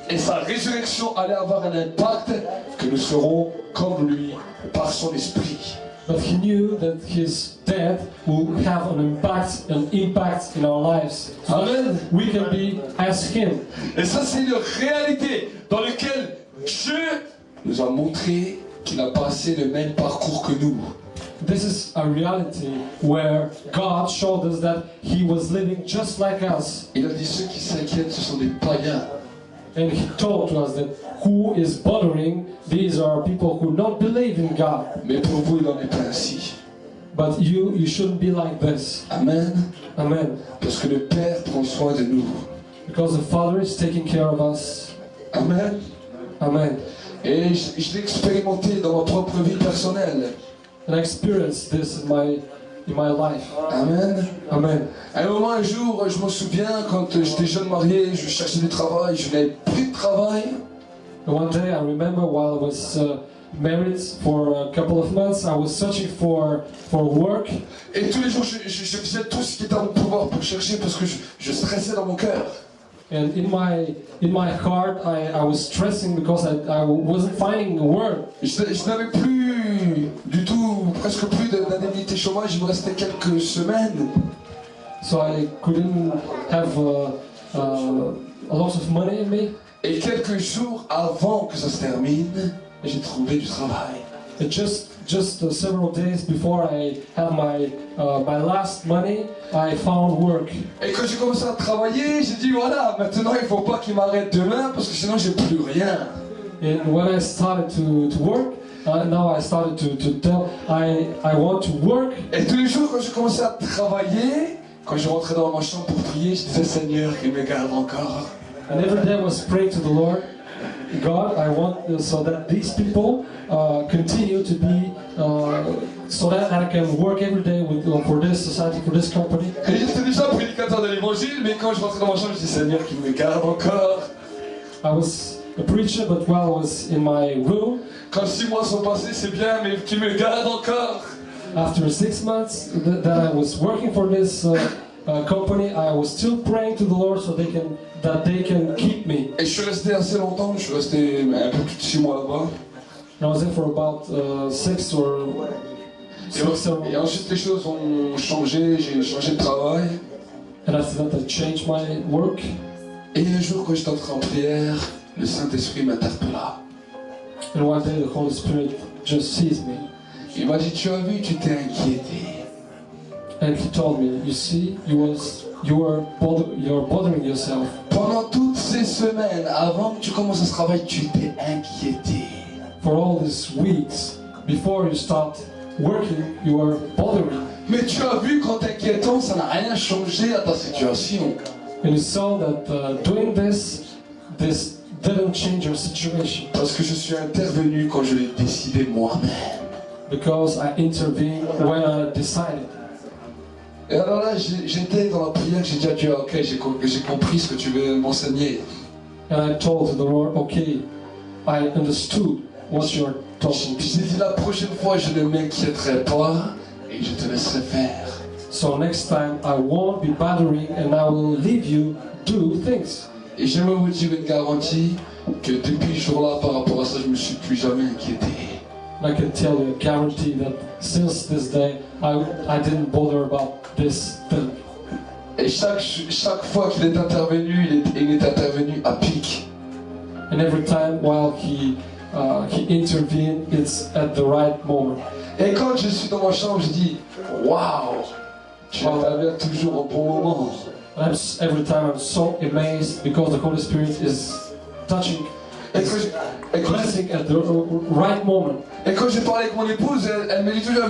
et sa résurrection allaient avoir un impact, que nous serons comme lui par son esprit. But he knew that his death would have an impact in our lives. So Amen. we can be as him. Et ça, c'est une réalité dans laquelle Dieu nous a montré qu'il n'a pas passé le même parcours que nous. This is a reality where God showed us that he was living just like us. Il a dit ceux qui s'inquiètent, ce sont des païens. And he told us that who is bothering, these are people who don't believe in God. Mais pour vous, il n'en est pas ainsi. But you shouldn't be like this. Amen. Amen. Parce que le Père prend soin de nous. Because the Father is taking care of us. Amen. Amen. Et je l'ai expérimenté dans ma propre vie personnelle. And I experienced this in my life. Amen. Amen. À un moment, un jour, je me souviens, quand j'étais jeune marié, je cherchais du travail, je n'avais plus de travail. And one day I remember while I was married for a couple of months, I was searching for work. Et tous les jours, je faisais tout ce qui était à mon pouvoir pour chercher parce que je stressais dans mon cœur. And in my heart, I was stressing because I wasn't finding a work. Je n'avais plus du tout, presque plus d'indemnité chômage, il me restait quelques semaines. So I couldn't have a lot of money in me. Et quelques jours avant que ça se termine, j'ai trouvé du travail. And just several days before I had my last money, I found work. Et quand j'ai commencé à travailler, j'ai dit voilà, maintenant il ne faut pas qu'il m'arrête demain parce que sinon j'ai plus rien. And when I started to work, now I started to tell I want to work. Et tous les jours quand je commençais à travailler, quand je rentrais dans ma chambre pour prier, je disais Seigneur qu'il me garde encore. And every day I was praying to the Lord, God, I want so that these people continue to be, so that I can work every day for this society, for this company. Et j'étais déjà prédicateur de l'évangile, mais quand je rentrais dans ma chambre, je disais Seigneur qu'il me garde encore. I was a preacher, but while I was in my room, Quand 6 mois sont passés, c'est bien, mais qu'il me garde encore. after 6 months that I was working for this company, I was still praying to the Lord so that they can keep me. Et je suis resté assez longtemps, je suis resté un peu plus de 6 mois là-bas. And I was there for about 6 or Et ensuite les choses ont changé, j'ai changé de travail. and after that I changed my work. Et un jour quand j'étais entré en prière, le Saint-Esprit m'interpella. And one day the Holy Spirit just seized me. Il m'a dit, tu as vu, tu t'es inquiété. And he told me, you see, you're bothering yourself. Pendant toutes ces semaines, avant que tu commences à ce travail, tu t'es inquiété. For all these weeks, before you start working, you are bothering. Mais tu as vu qu'en t'inquiétant, ça n'a rien changé à ta situation. And you saw that doing this didn't change your situation. Parce que je suis intervenu quand je l'ai décidé moi-même. Because I intervened when I decided. Et alors là, j'étais dans la prière, j'ai dit à Dieu, ok, j'ai compris ce que tu veux m'enseigner. And I told the Lord, okay, I understood what you're talking to. J'ai dit la prochaine fois, je ne m'inquiéterai pas et je te laisserai faire. So next time I won't be bothering and I will leave you do things. Et j'aimerais vous dire une garantie que depuis ce jour-là, par rapport à ça, je ne me suis plus jamais inquiété. I can tell you, guarantee that since this day, I didn't bother about this thing. Et chaque fois qu'il est intervenu, il est intervenu à pic. And every time while he He intervened. It's at the right moment. Et quand je suis dans ma chambre, je dis waouh, tu interviens toujours au bon moment. Every time I'm so amazed because the Holy Spirit is touching, blessing at the right moment. Et quand j'ai parlé avec mon épouse, elle me dit toujours,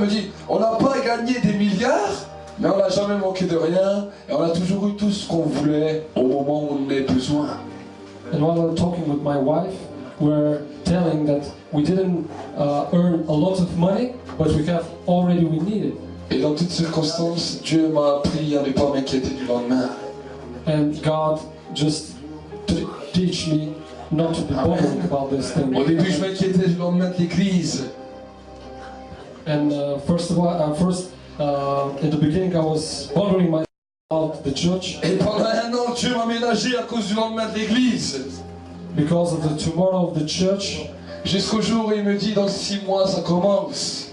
on n'a pas gagné des milliards, mais on n'a jamais manqué de rien, et on a toujours eu tout ce qu'on voulait au moment où on en avait besoin. And while we're talking with my wife, we're telling that we didn't earn a lot of money, but we have already we needed. Et dans toutes circonstances, Dieu m'a appris à ne pas m'inquiéter du lendemain. And God just teach me not to be bothered about this thing. Au début, je m'inquiétais du lendemain de l'église. And first, in the beginning, I was bothering myself about the church. Et pendant un an, Dieu m'a ménagé à cause du lendemain de l'église. Because of the tomorrow of the church. Jusqu'au jour où il me dit, dans 6 mois, ça commence.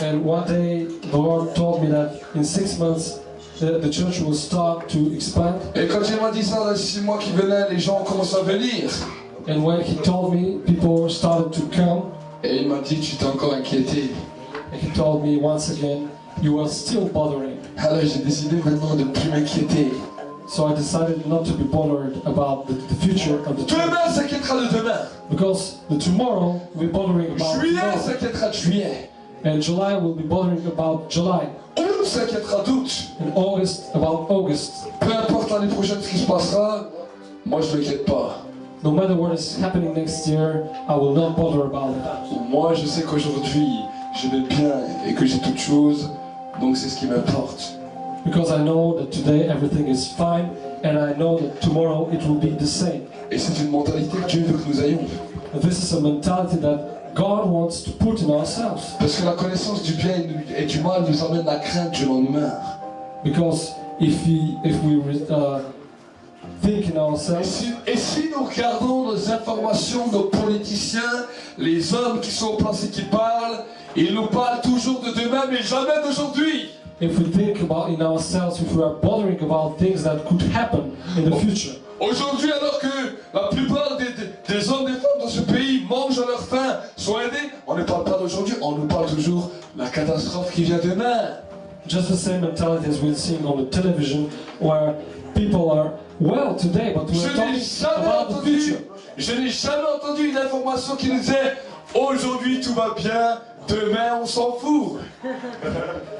And one day, the Lord told me that in 6 months, the church will start to expand. Et quand il m'a dit ça, dans 6 mois qui venaient, les gens commencent à venir. And when he told me, people started to come. Et il m'a dit, tu t'es encore inquiété. And he told me once again, you are still bothering. Alors j'ai décidé maintenant de ne plus m'inquiéter. So I decided not to be bothered about the future of the church. Demain s'inquiétera de demain. Because the tomorrow will be bothering about Juillet tomorrow. s'inquiétera de juillet. And July will be bothering about July. Août s'inquiétera d'août. And August about August. Peu importe l'année prochaine ce qui se passera, moi je ne m'inquiète pas. No matter what is happening next year, I will not bother about it. Moi je sais qu'aujourd'hui je vais bien et que j'ai toutes choses, donc c'est ce qui m'importe. Because I know that today everything is fine, and I know that tomorrow it will be the same. Et c'est une mentalité que Dieu veut que nous ayons. And this is a mentality that God wants to put in ourselves. Parce que la connaissance du bien et du mal nous amène à craindre du lendemain. Because if we think in ourselves, Et si nous regardons nos informations, nos politiciens, les hommes qui sont au place et qui parlent, ils nous parlent toujours de demain mais jamais d'aujourd'hui. if we think about in ourselves, if we are bothering about things that could happen in the future. Aujourd'hui, alors que la plupart des hommes et des femmes dans ce pays mangent à leur faim, sont aidés, on ne parle pas d'aujourd'hui, on nous parle toujours de la catastrophe qui vient demain. Just the same mentality as we're seeing on the television, where people are well today, but we're talking about the future. Je n'ai jamais entendu une information qui nous disait aujourd'hui tout va bien, demain on s'en fout.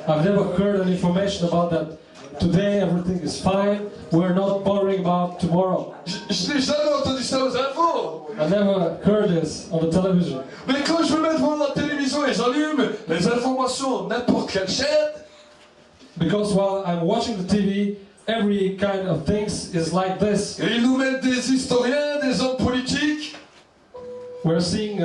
I've never heard an information about that. Today everything is fine. We're not bothering about tomorrow. Je n'ai jamais entendu ça aux infos. I never heard this on the television. Mais quand je me mets devant la télévision et j'allume les informations, n'importe quelle chaîne, Because while I'm watching the TV, every kind of things is like this. et ils nous mettent des historiens, des hommes politiques, We're seeing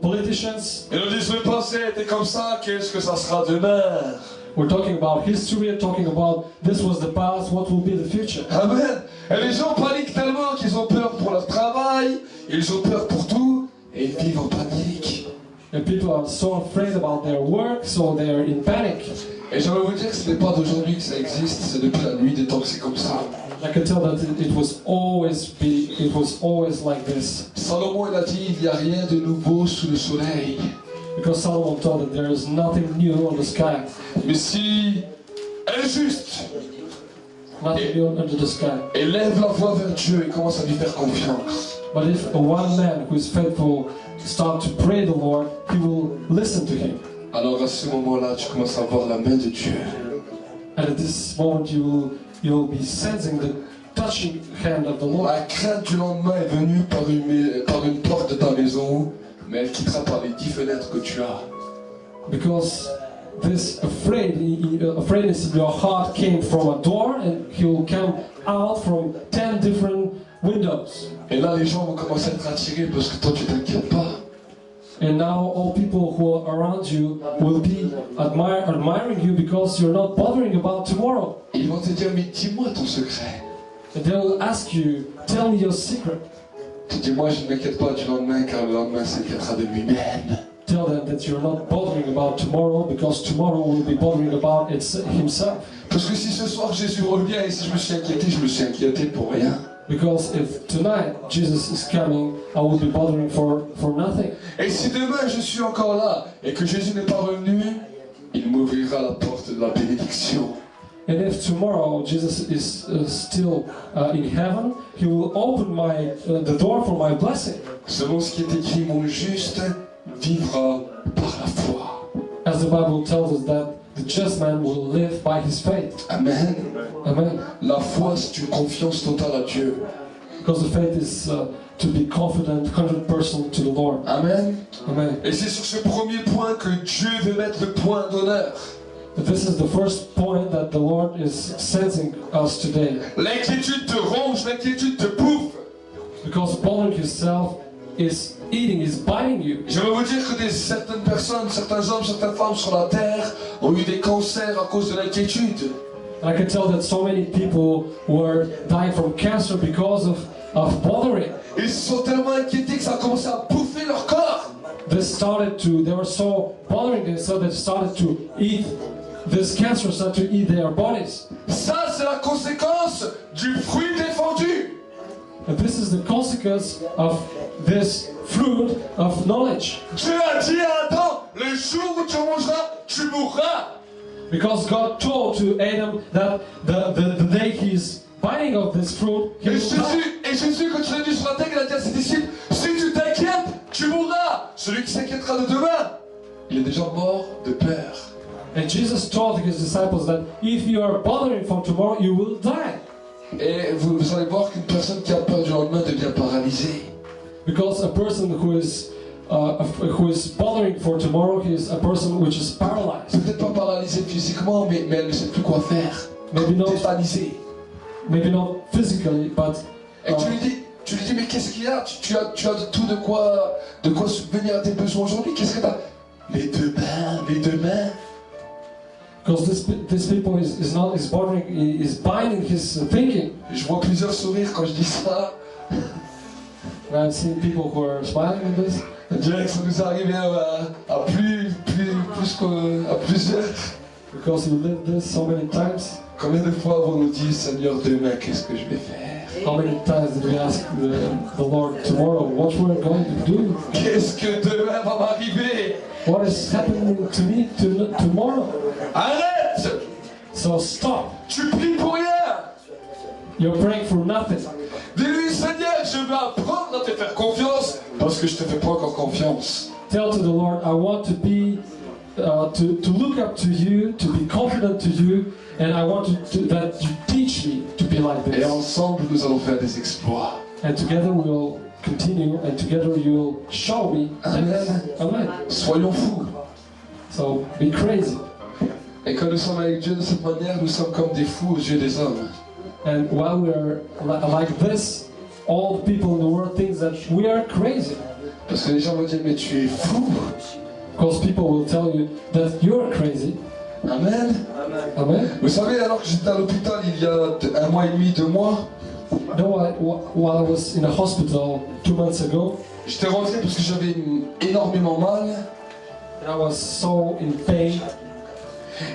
politicians. et nous disent le passé était comme ça, qu'est-ce que ça sera demain? We're talking about history, talking about this was the past, what will be the future. Amen. Et les gens paniquent tellement qu'ils ont peur pour leur travail, ils ont peur pour tout, et ils vivent en panique. And people are so afraid about their work, so they are in panic. Et j'aimerais vous dire que ce n'est pas d'aujourd'hui que ça existe, c'est depuis la nuit des temps que c'est comme ça. I can tell that it was always like this. Salomon il a dit, il n'y a rien de nouveau sous le soleil. Because Solomon told that there is nothing new on the sky. Mais si elle est juste, Nothing new under the sky. et lève la voix vers Dieu et commence à lui faire confiance, But if a one man who is faithful start to pray the Lord, he will listen to him. alors à ce moment-là, tu commences à voir la main de Dieu. And at this moment you'll be sensing the touching hand of the Lord. La crainte du lendemain est venue par une porte de ta maison, mais elle quittera par les 10 fenêtres que tu as. Because this afraidness in your heart came from a door, and he will come out from 10 different windows. Et là, les gens vont commencer à être attirés parce que toi, tu t'inquiètes pas. And now all people who are around you will be admiring you because you're not bothering about tomorrow. Et ils vont te dire, mais dis-moi ton secret. And they will ask you, tell me your secret. Tu dis, moi, je ne m'inquiète pas du lendemain, car le lendemain s'inquiétera de lui-même. Tell them that you're not bothering about tomorrow because tomorrow will be bothering about himself. Parce que si ce soir Jésus revient et si je me suis inquiété pour rien. Because if tonight Jesus is coming, I will be bothering for nothing. Et si demain je suis encore là et que Jésus n'est pas revenu, il m'ouvrira la porte de la bénédiction. And if tomorrow Jesus is still in heaven, He will open the door for my blessing. Selon ce qui est écrit, mon juste vivra par la foi. As the Bible tells us that the just man will live by his faith. Amen. Amen. La foi, c'est une confiance totale à Dieu. Because the faith is to be confident 100% to the Lord. Amen. Amen. Et c'est sur ce premier point que Dieu veut mettre le point d'honneur. This is the first point that the Lord is sensing us today. L'inquiétude te ronge, l'inquiétude te bouffe. Because bothering yourself is biting you. Je vais vous dire que certaines personnes, certains hommes, certaines femmes sur la terre ont eu des cancers à cause de l'inquiétude. And I can tell that so many people were dying from cancer because of bothering. Ils se sont tellement inquiétés que ça a commencé à bouffer leur corps. They were so bothering, so they started to eat this cancer, started to eat their bodies. Ça, c'est la conséquence du fruit défendu. And this is the consequence of this fruit of knowledge. Dieu a dit à Adam, le jour où tu mangeras, tu mourras. Because God told to Adam that the day he's biting of this fruit, he will die. Et Jésus, quand il est venu sur la terre, il a dit à ses disciples, si tu t'inquiètes, tu mourras. Celui qui s'inquiétera de demain, il est déjà mort de peur. And Jesus told his disciples that if you are bothering for tomorrow, you will die. Et vous allez voir qu'une personne qui a peur du lendemain devient paralysée. Because a person who is bothering for tomorrow, he is a person which is paralyzed. Peut-être pas paralysée physiquement, mais elle ne sait plus quoi faire. Tétanisée. Maybe not physically, but. Et tu lui dis, mais qu'est-ce qu'il y a? Tu as tout de quoi subvenir à tes besoins aujourd'hui. Qu'est-ce que tu as? Mais demain. Because this people is bothering, is binding his thinking. Je vois plusieurs sourires quand je dis ça. And I've seen people who are smiling at this. Je dirais que ça nous arrive à plusieurs. Because we lived this so many times. Combien de fois avons-nous dit, Seigneur, demain, qu'est-ce que je vais faire? How many times did we ask the Lord tomorrow what we're going to do? Qu'est-ce que demain va m'arriver? What is happening to me tomorrow? Arrête! So stop. Tu pries pour rien. You're praying for nothing. Dis-lui, Seigneur, je vais apprendre à te faire confiance parce que je te fais pas encore confiance. Tell to the Lord, I want to be to look up to you, to be confident to you, and I want that you teach me to be like this. Et ensemble, nous allons faire des exploits. And together we will continue, and together you will show me. Amen. Amen. Soyons fous. So be crazy. Et quand nous sommes avec Dieu de cette manière, nous sommes comme des fous aux yeux des hommes. And while we are like this, all the people in the world think that we are crazy. Parce que les gens vont dire, mais tu es fou. Because people will tell you that you're crazy. Amen. Amen. Vous savez, alors que j'étais à l'hôpital il y a 1 mois et demi, 2 mois, No, while I was in a hospital 2 months ago, j'étais rentré parce que j'avais énormément mal. and I was so in pain.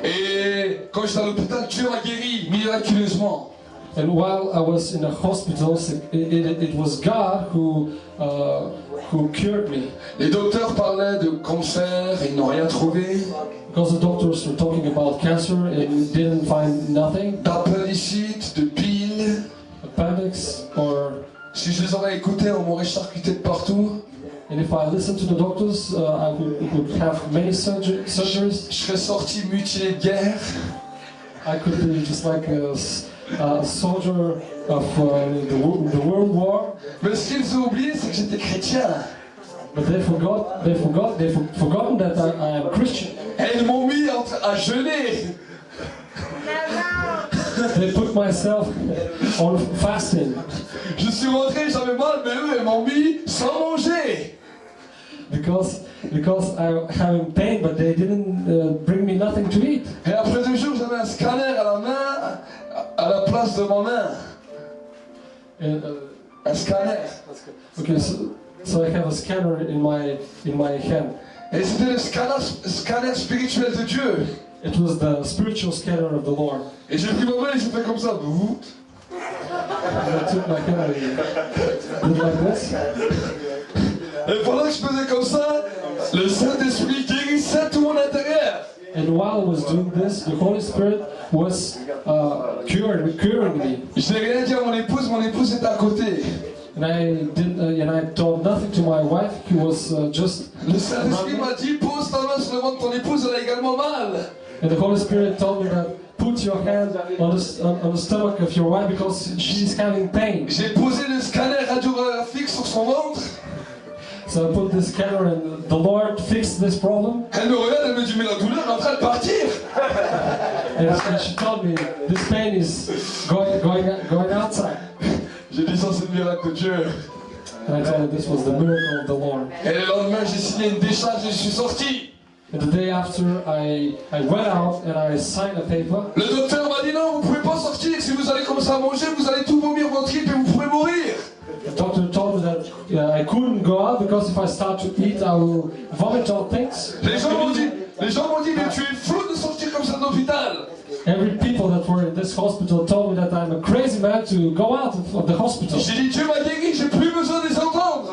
Et quand j'étais à l'hôpital, Dieu m'a guéri miraculeusement. And while I was in a hospital, it was God who cured me. Les docteurs parlaient de cancer et ils n'ont rien trouvé. Because the doctors were talking about cancer and didn't find nothing, D'appendicite, de bile. appendix, or Si je les aurais écoutés, on m'aurait charcuté de partout. and if I listened to the doctors, I would have many surgeries. Je serais sorti mutilé de guerre. I could be just like a soldier of the World War. Mais ce qu'ils ont oublié, c'est que j'étais chrétien. But they've forgotten that I am Christian. Et ils m'ont mis à jeûner. They put myself on fasting Je suis rentré, j'avais mal, mais eux, ils m'ont mis sans manger. because I'm having pain, but they didn't bring me nothing to eat. Et après 2 jours, j'avais un scanner à la main, à la place de ma main. And, Un scanner. okay, so I have a scanner in my hand. Et c'était le scanner spirituel de Dieu. It was the spiritual scanner of the Lord. Et j'ai pris ma main et j'ai fait comme ça. I took my hand and did like this. Et pendant que je faisais comme ça, le Saint-Esprit guérissait tout mon intérieur. And while I was doing this, the Holy Spirit was curing me. Je n'ai rien dit à mon épouse était à côté. And I told nothing to my wife. He was just. Le Saint-Esprit m'a dit, pose ta main sur le ventre de ton épouse, elle a également mal. And the Holy Spirit told me that put your hand on the stomach of your wife because she's having pain. J'ai posé le scanner radiographique sur son ventre. So I put the scanner and the Lord fixed this problem. Elle me regarde, elle me dit, mais la douleur est en train de partir. And she told me this pain is going outside. J'ai dit, ça c'est le miracle de Dieu. And I told her this was the miracle of the Lord. Et le lendemain, j'ai signé une décharge et je suis sorti. And the day after, I went out and I signed a paper. Le docteur m'a dit, non, vous ne pouvez pas sortir. Si vous allez commencer à manger, vous allez tout vomir votre trip et vous pourrez mourir. The doctor told me that I couldn't go out because if I start to eat, I will vomit all things. Les gens m'ont dit, mais tu es fou de sortir comme ça de l'hôpital. Every people that were in this hospital told me that I'm a crazy man to go out of the hospital. J'ai dit, Dieu m'a guéri, j'ai plus besoin de les entendre.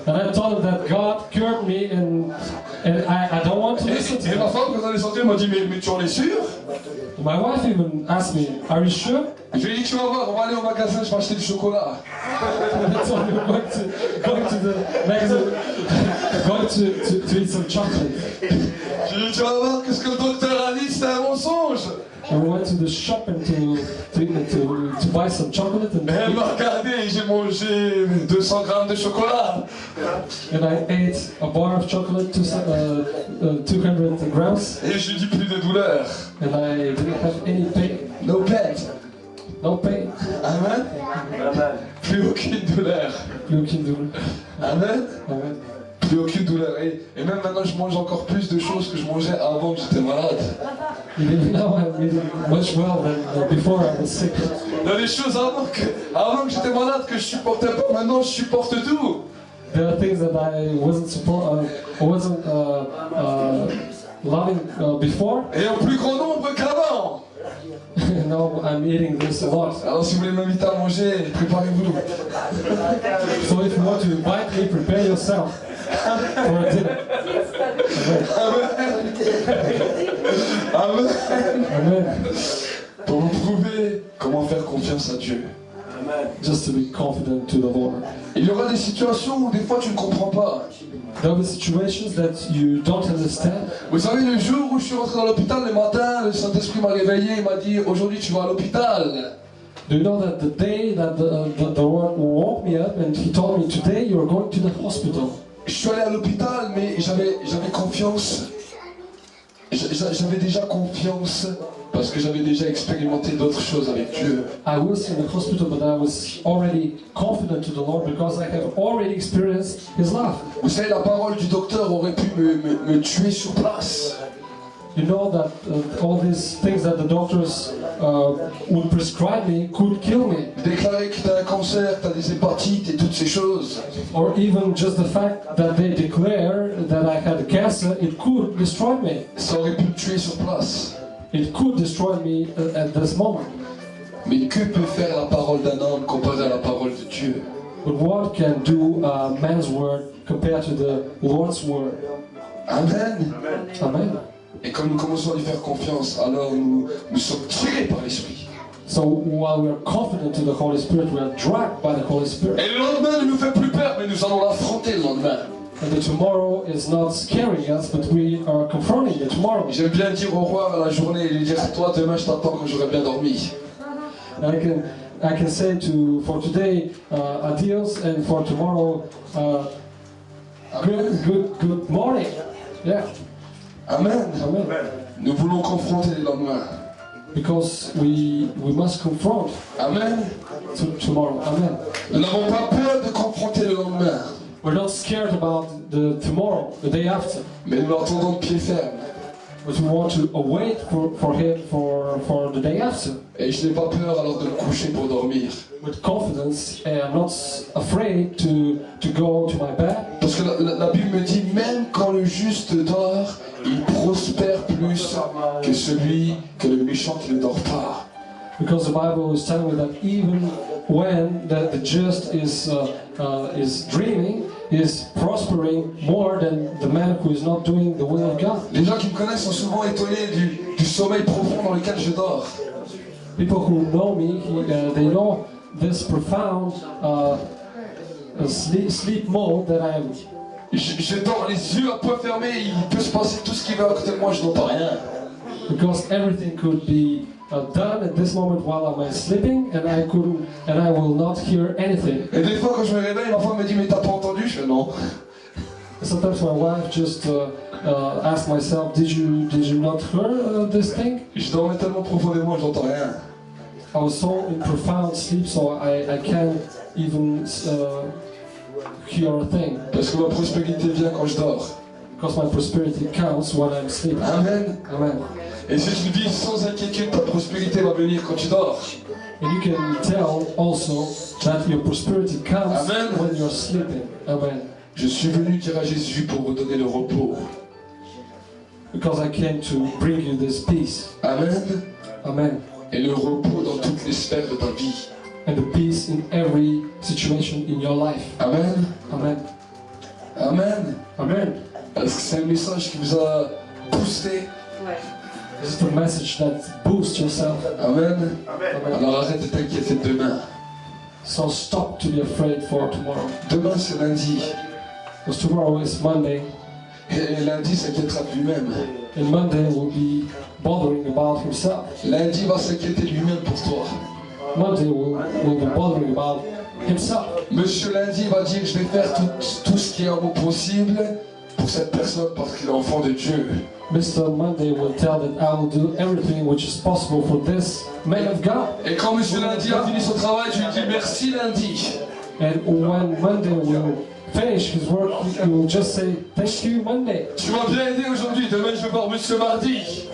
And I told them that God cured me and I don't want to listen to Et ma them. femme, quand elle est sortie, elle m'a dit, mais tu en es sûr? My wife even asked me, are you sure? Je lui ai dit, tu vas voir, on va aller au magasin, je vais acheter du chocolat. And I told him going to the magazine, going to eat some chocolate. Je lui ai dit, tu vas voir, qu'est-ce que le docteur a dit, c'était un mensonge. And we went to the shop and to buy some chocolate Mais elle m'a regardé et j'ai mangé 200 grammes de chocolat. and I ate a bar of chocolate, 200 grams, Et je lui dis, plus de douleur. and I didn't have any pain. No pain. No pain. Amen. Plus aucune douleur. Looking to Amen. Amen. Plus aucune douleur. Et même maintenant, je mange encore plus de choses que je mangeais avant que j'étais malade. Even now I'm eating much well than before I was sick. Il y a des choses avant que j'étais malade que je supportais pas. Maintenant, je supporte tout. There are things that I wasn't loving before. Et en plus grand nombre qu'avant. Now I'm eating this a lot. Alors, si vous voulez m'inviter à manger, préparez-vous. So if you want to invite me, prepare yourself for a dinner. Amen. Amen. Pour vous prouver comment faire confiance à Dieu. Just to be confident to the Lord. Il y aura des situations où des fois tu ne comprends pas. There will be situations that you don't understand. Vous savez, le jour où je suis rentré dans l'hôpital, le matin, le Saint-Esprit m'a réveillé et m'a dit, aujourd'hui tu vas à l'hôpital. Do you know that the day that the Lord woke me up and He told me, today you're going to the hospital. Je suis allé à l'hôpital, mais j'avais confiance. J'avais déjà confiance parce que j'avais déjà expérimenté d'autres choses avec Dieu. I was in the hospital, but I was already confident to the Lord because I have already experienced His love. Vous savez, la parole du docteur aurait pu me tuer sur place. You know that all these things that the doctors would prescribe me could kill me. Déclarer que tu as un cancer, que tu as des hépatites et toutes ces choses. Or even just the fact that they declare that I had cancer, it could destroy me. Ça aurait pu me tuer sur place. It could destroy me at this moment. Mais que peut faire la parole d'un homme comparée à la parole de Dieu? But what can do a man's word compared to the Lord's word? Amen. Amen. Et quand nous commençons à lui faire confiance, alors nous sommes tirés par l'Esprit. So while we are confident to the Holy Spirit, we are dragged by the Holy Spirit. Et le lendemain ne nous fait plus peur, mais nous allons l'affronter le lendemain. And the tomorrow is not scaring us, but we are confronting the tomorrow. J'aime bien dire au revoir à la journée et lui dire, toi demain je t'attends quand j'aurai bien dormi. And I can say for today, adios, and for tomorrow, good morning. Yeah. Amen. Amen. Nous voulons confronter le lendemain. Because we must confront Amen. tomorrow. Amen. Nous n'avons pas peur de confronter le lendemain, We're not scared about the tomorrow, the day after, mais nous l'attendons de pied ferme. but we want to await for him for the day after. Et je n'ai pas peur alors de me coucher pour dormir. With confidence, and I'm not afraid to go to my bed. Parce que la Bible me dit, même quand le juste dort, il prospère plus que le méchant qui ne dort pas. Because the Bible is telling me that even when the just is dreaming, is prospering more than the man who is not doing the will of God. Les gens qui me connaissent sont souvent étonnés du sommeil profond dans lequel je dors. People who know me, they know this profound sleep mode that I am. Je dors les yeux à point fermé, il peut se passer tout ce qui veut à côté de moi, je n'entends rien. Because everything could be done at this moment while I'm sleeping, and I will not hear anything. Et des fois quand je me réveille, ma femme me dit mais t'as pas entendu? Je fais non. Sometimes my wife just asks myself, did you not hear this thing? Je dormais tellement profondément, je n'entends rien. I was so in profound sleep, so I can't even hear a thing. Parce que ma prospérité vient quand je dors. Because my prosperity counts when I'm sleeping. Amen. Amen. Et si tu vis sans inquiétude, ta prospérité va venir quand tu dors. And you can tell also that your prosperity comes Amen. when you're sleeping. Amen. Je suis venu dire à Jésus pour vous donner le repos. Because I came to bring you this peace. Amen. Amen. Et le repos dans toutes les sphères de ta vie. And the peace in every situation in your life. Amen. Amen. Amen. Amen. Est-ce que c'est un message qui vous a boosté? This is the message that boosts yourself. Amen. Amen. Alors arrête de t'inquiéter de demain. So stop to be afraid for tomorrow. Demain c'est lundi. Because tomorrow is Monday. Et lundi s'inquiétera de lui-même. And Monday will be bothering about himself. Lundi va s'inquiéter de lui-même pour toi. Monday will be bothering about himself. Monsieur lundi va dire je vais faire tout ce qui est en moi possible pour cette personne parce qu'il est enfant de Dieu. Mr. Monday will tell that I will do everything which is possible for this man of God. Et quand Monsieur lundi a fini son travail, je lui dis merci lundi. And when Monday will finish his work, he will just say, thank you, Monday. Tu m'as bien aidé aujourd'hui, demain je vais voir Monsieur mardi.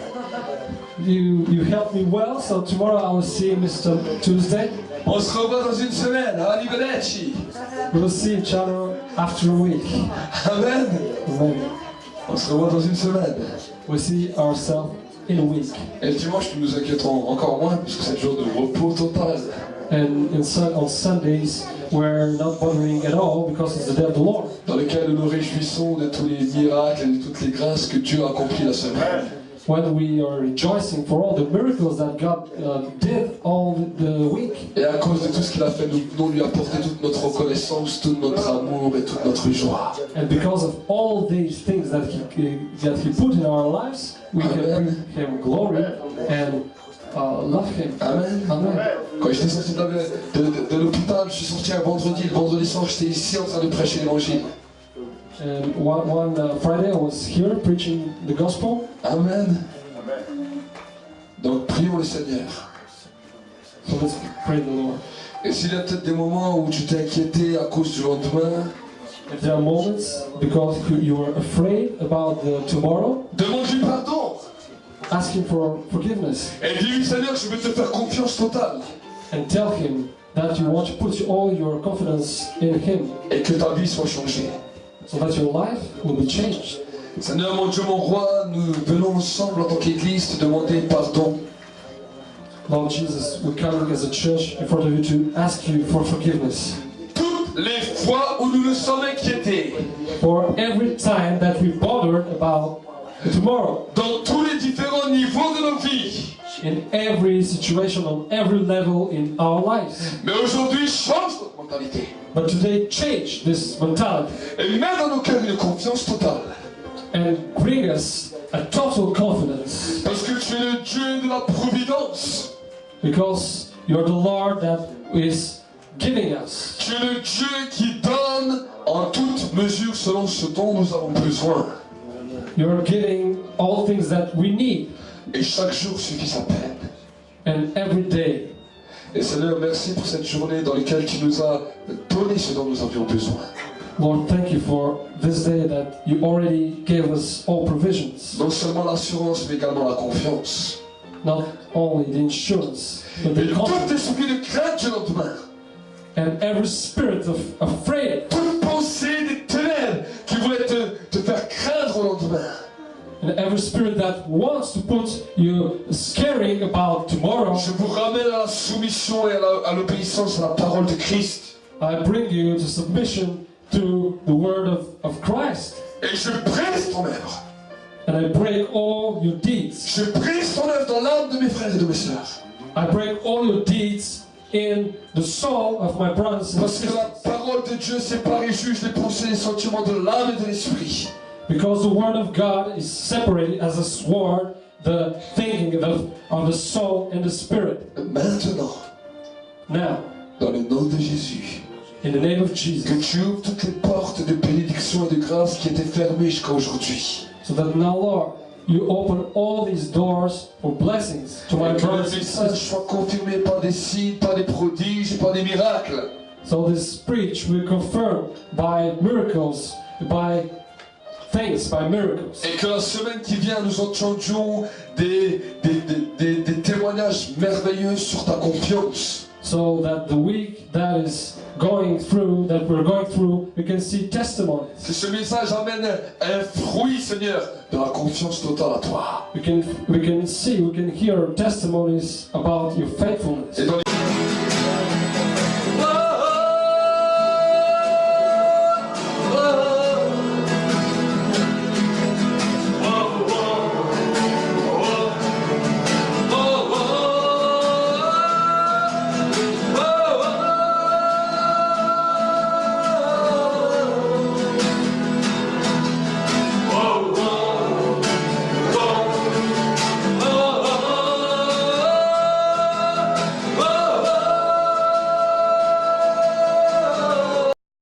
You helped me well, so tomorrow I will see Mr. Tuesday. On se revoit dans une semaine, arrivederci. We will see each other after a week. Amen. Amen. On se revoit dans une semaine. We see ourselves in a week. Et le dimanche, nous nous inquiétons encore moins puisque c'est le jour de repos total. And on Sundays, we're not bothering at all because it's the day of the Lord. Dans lequel nous nous réjouissons de tous les miracles et de toutes les grâces que Dieu a accomplis la semaine. When we are rejoicing for all the miracles that God did all the week. Et à cause de tout ce qu'il a fait, nous voulons lui apporter toute notre reconnaissance, tout notre amour et toute notre joie. And because of all these things that he put in our lives, we can bring him glory and love him. Amen. Amen. Quand j'étais sorti de l'hôpital, je suis sorti un vendredi. Le vendredi soir, j'étais ici en train de prêcher l'évangile. And one Friday I was here preaching the gospel. Amen. Donc prions le Seigneur. So let's pray the Lord. Et s'il y a peut-être des moments où tu t'es inquiété à cause du lendemain, If there are moments because you are afraid about the tomorrow, demande-lui pardon. ask him for forgiveness Et dis-lui, Seigneur, je veux te faire confiance totale. and tell him that you want to put all your confidence in him Et que ta vie soit changée. so that your life will be changed. Seigneur, mon Dieu, mon roi, nous venons ensemble en tant qu'Église te demander pardon. Lord Jesus, we're coming as a church in front of you to ask you for forgiveness. Toutes les fois où nous nous sommes inquiétés, For every time that we bothered about tomorrow, dans tous les différents niveaux de nos vies. in every situation, on every level in our lives. Mais aujourd'hui, change notre mentalité. But today, change this mentality Et mets dans nos cœurs une confiance totale. and bring us a total confidence Parce que tu es le Dieu de la providence. because you're the Lord that is giving us. Tu es le Dieu qui donne en toute mesure selon ce dont nous avons besoin. You're giving all things that we need, Et chaque jour suffit sa peine. and every day. Et Seigneur, merci pour cette journée dans laquelle tu nous as donné ce dont nous avions besoin. Lord, thank you for this day that you already gave us all provisions. Non seulement l'assurance, mais également la confiance. Not only the insurance, but Et the tout confidence. esprit de crainte du lendemain. And every spirit of afraid, Toute pensée des ténèbres qui voulait te faire craindre au lendemain. and every spirit that wants to put you scaring about tomorrow, Je vous ramène à la soumission et à l'obéissance à la parole de Christ. I bring you to submission to the word of Christ. Et je brise ton œuvre. And I break all your deeds. Je brise ton œuvre dans l'âme de mes frères et de mes sœurs. I break all your deeds in the soul of my brothers and Parce que la sisters. parole de Dieu sépare et juge les pensées et les sentiments de l'âme et de l'esprit. Because the word of God is separated as a sword, the thinking of the soul and the spirit. Maintenant, Now, dans le nom de Jésus, in the name of que Jesus, tu ouvres toutes les portes de bénédiction et de grâce qui étaient fermées jusqu'à aujourd'hui. so that now, Lord, you open all these doors for blessings to my Et que le brothers and message sisters. soit confirmé par des signes, par des prodiges et par des miracles. So this preach will confirm by miracles, by things, by miracles. Et que la semaine qui vient, nous entendions des témoignages merveilleux sur ta confiance. So that the week that is going through, that we're going through, we can see testimonies. Que ce message amène un fruit, Seigneur, de la confiance totale à toi. We can see, we can hear testimonies about your faithfulness. Et dans les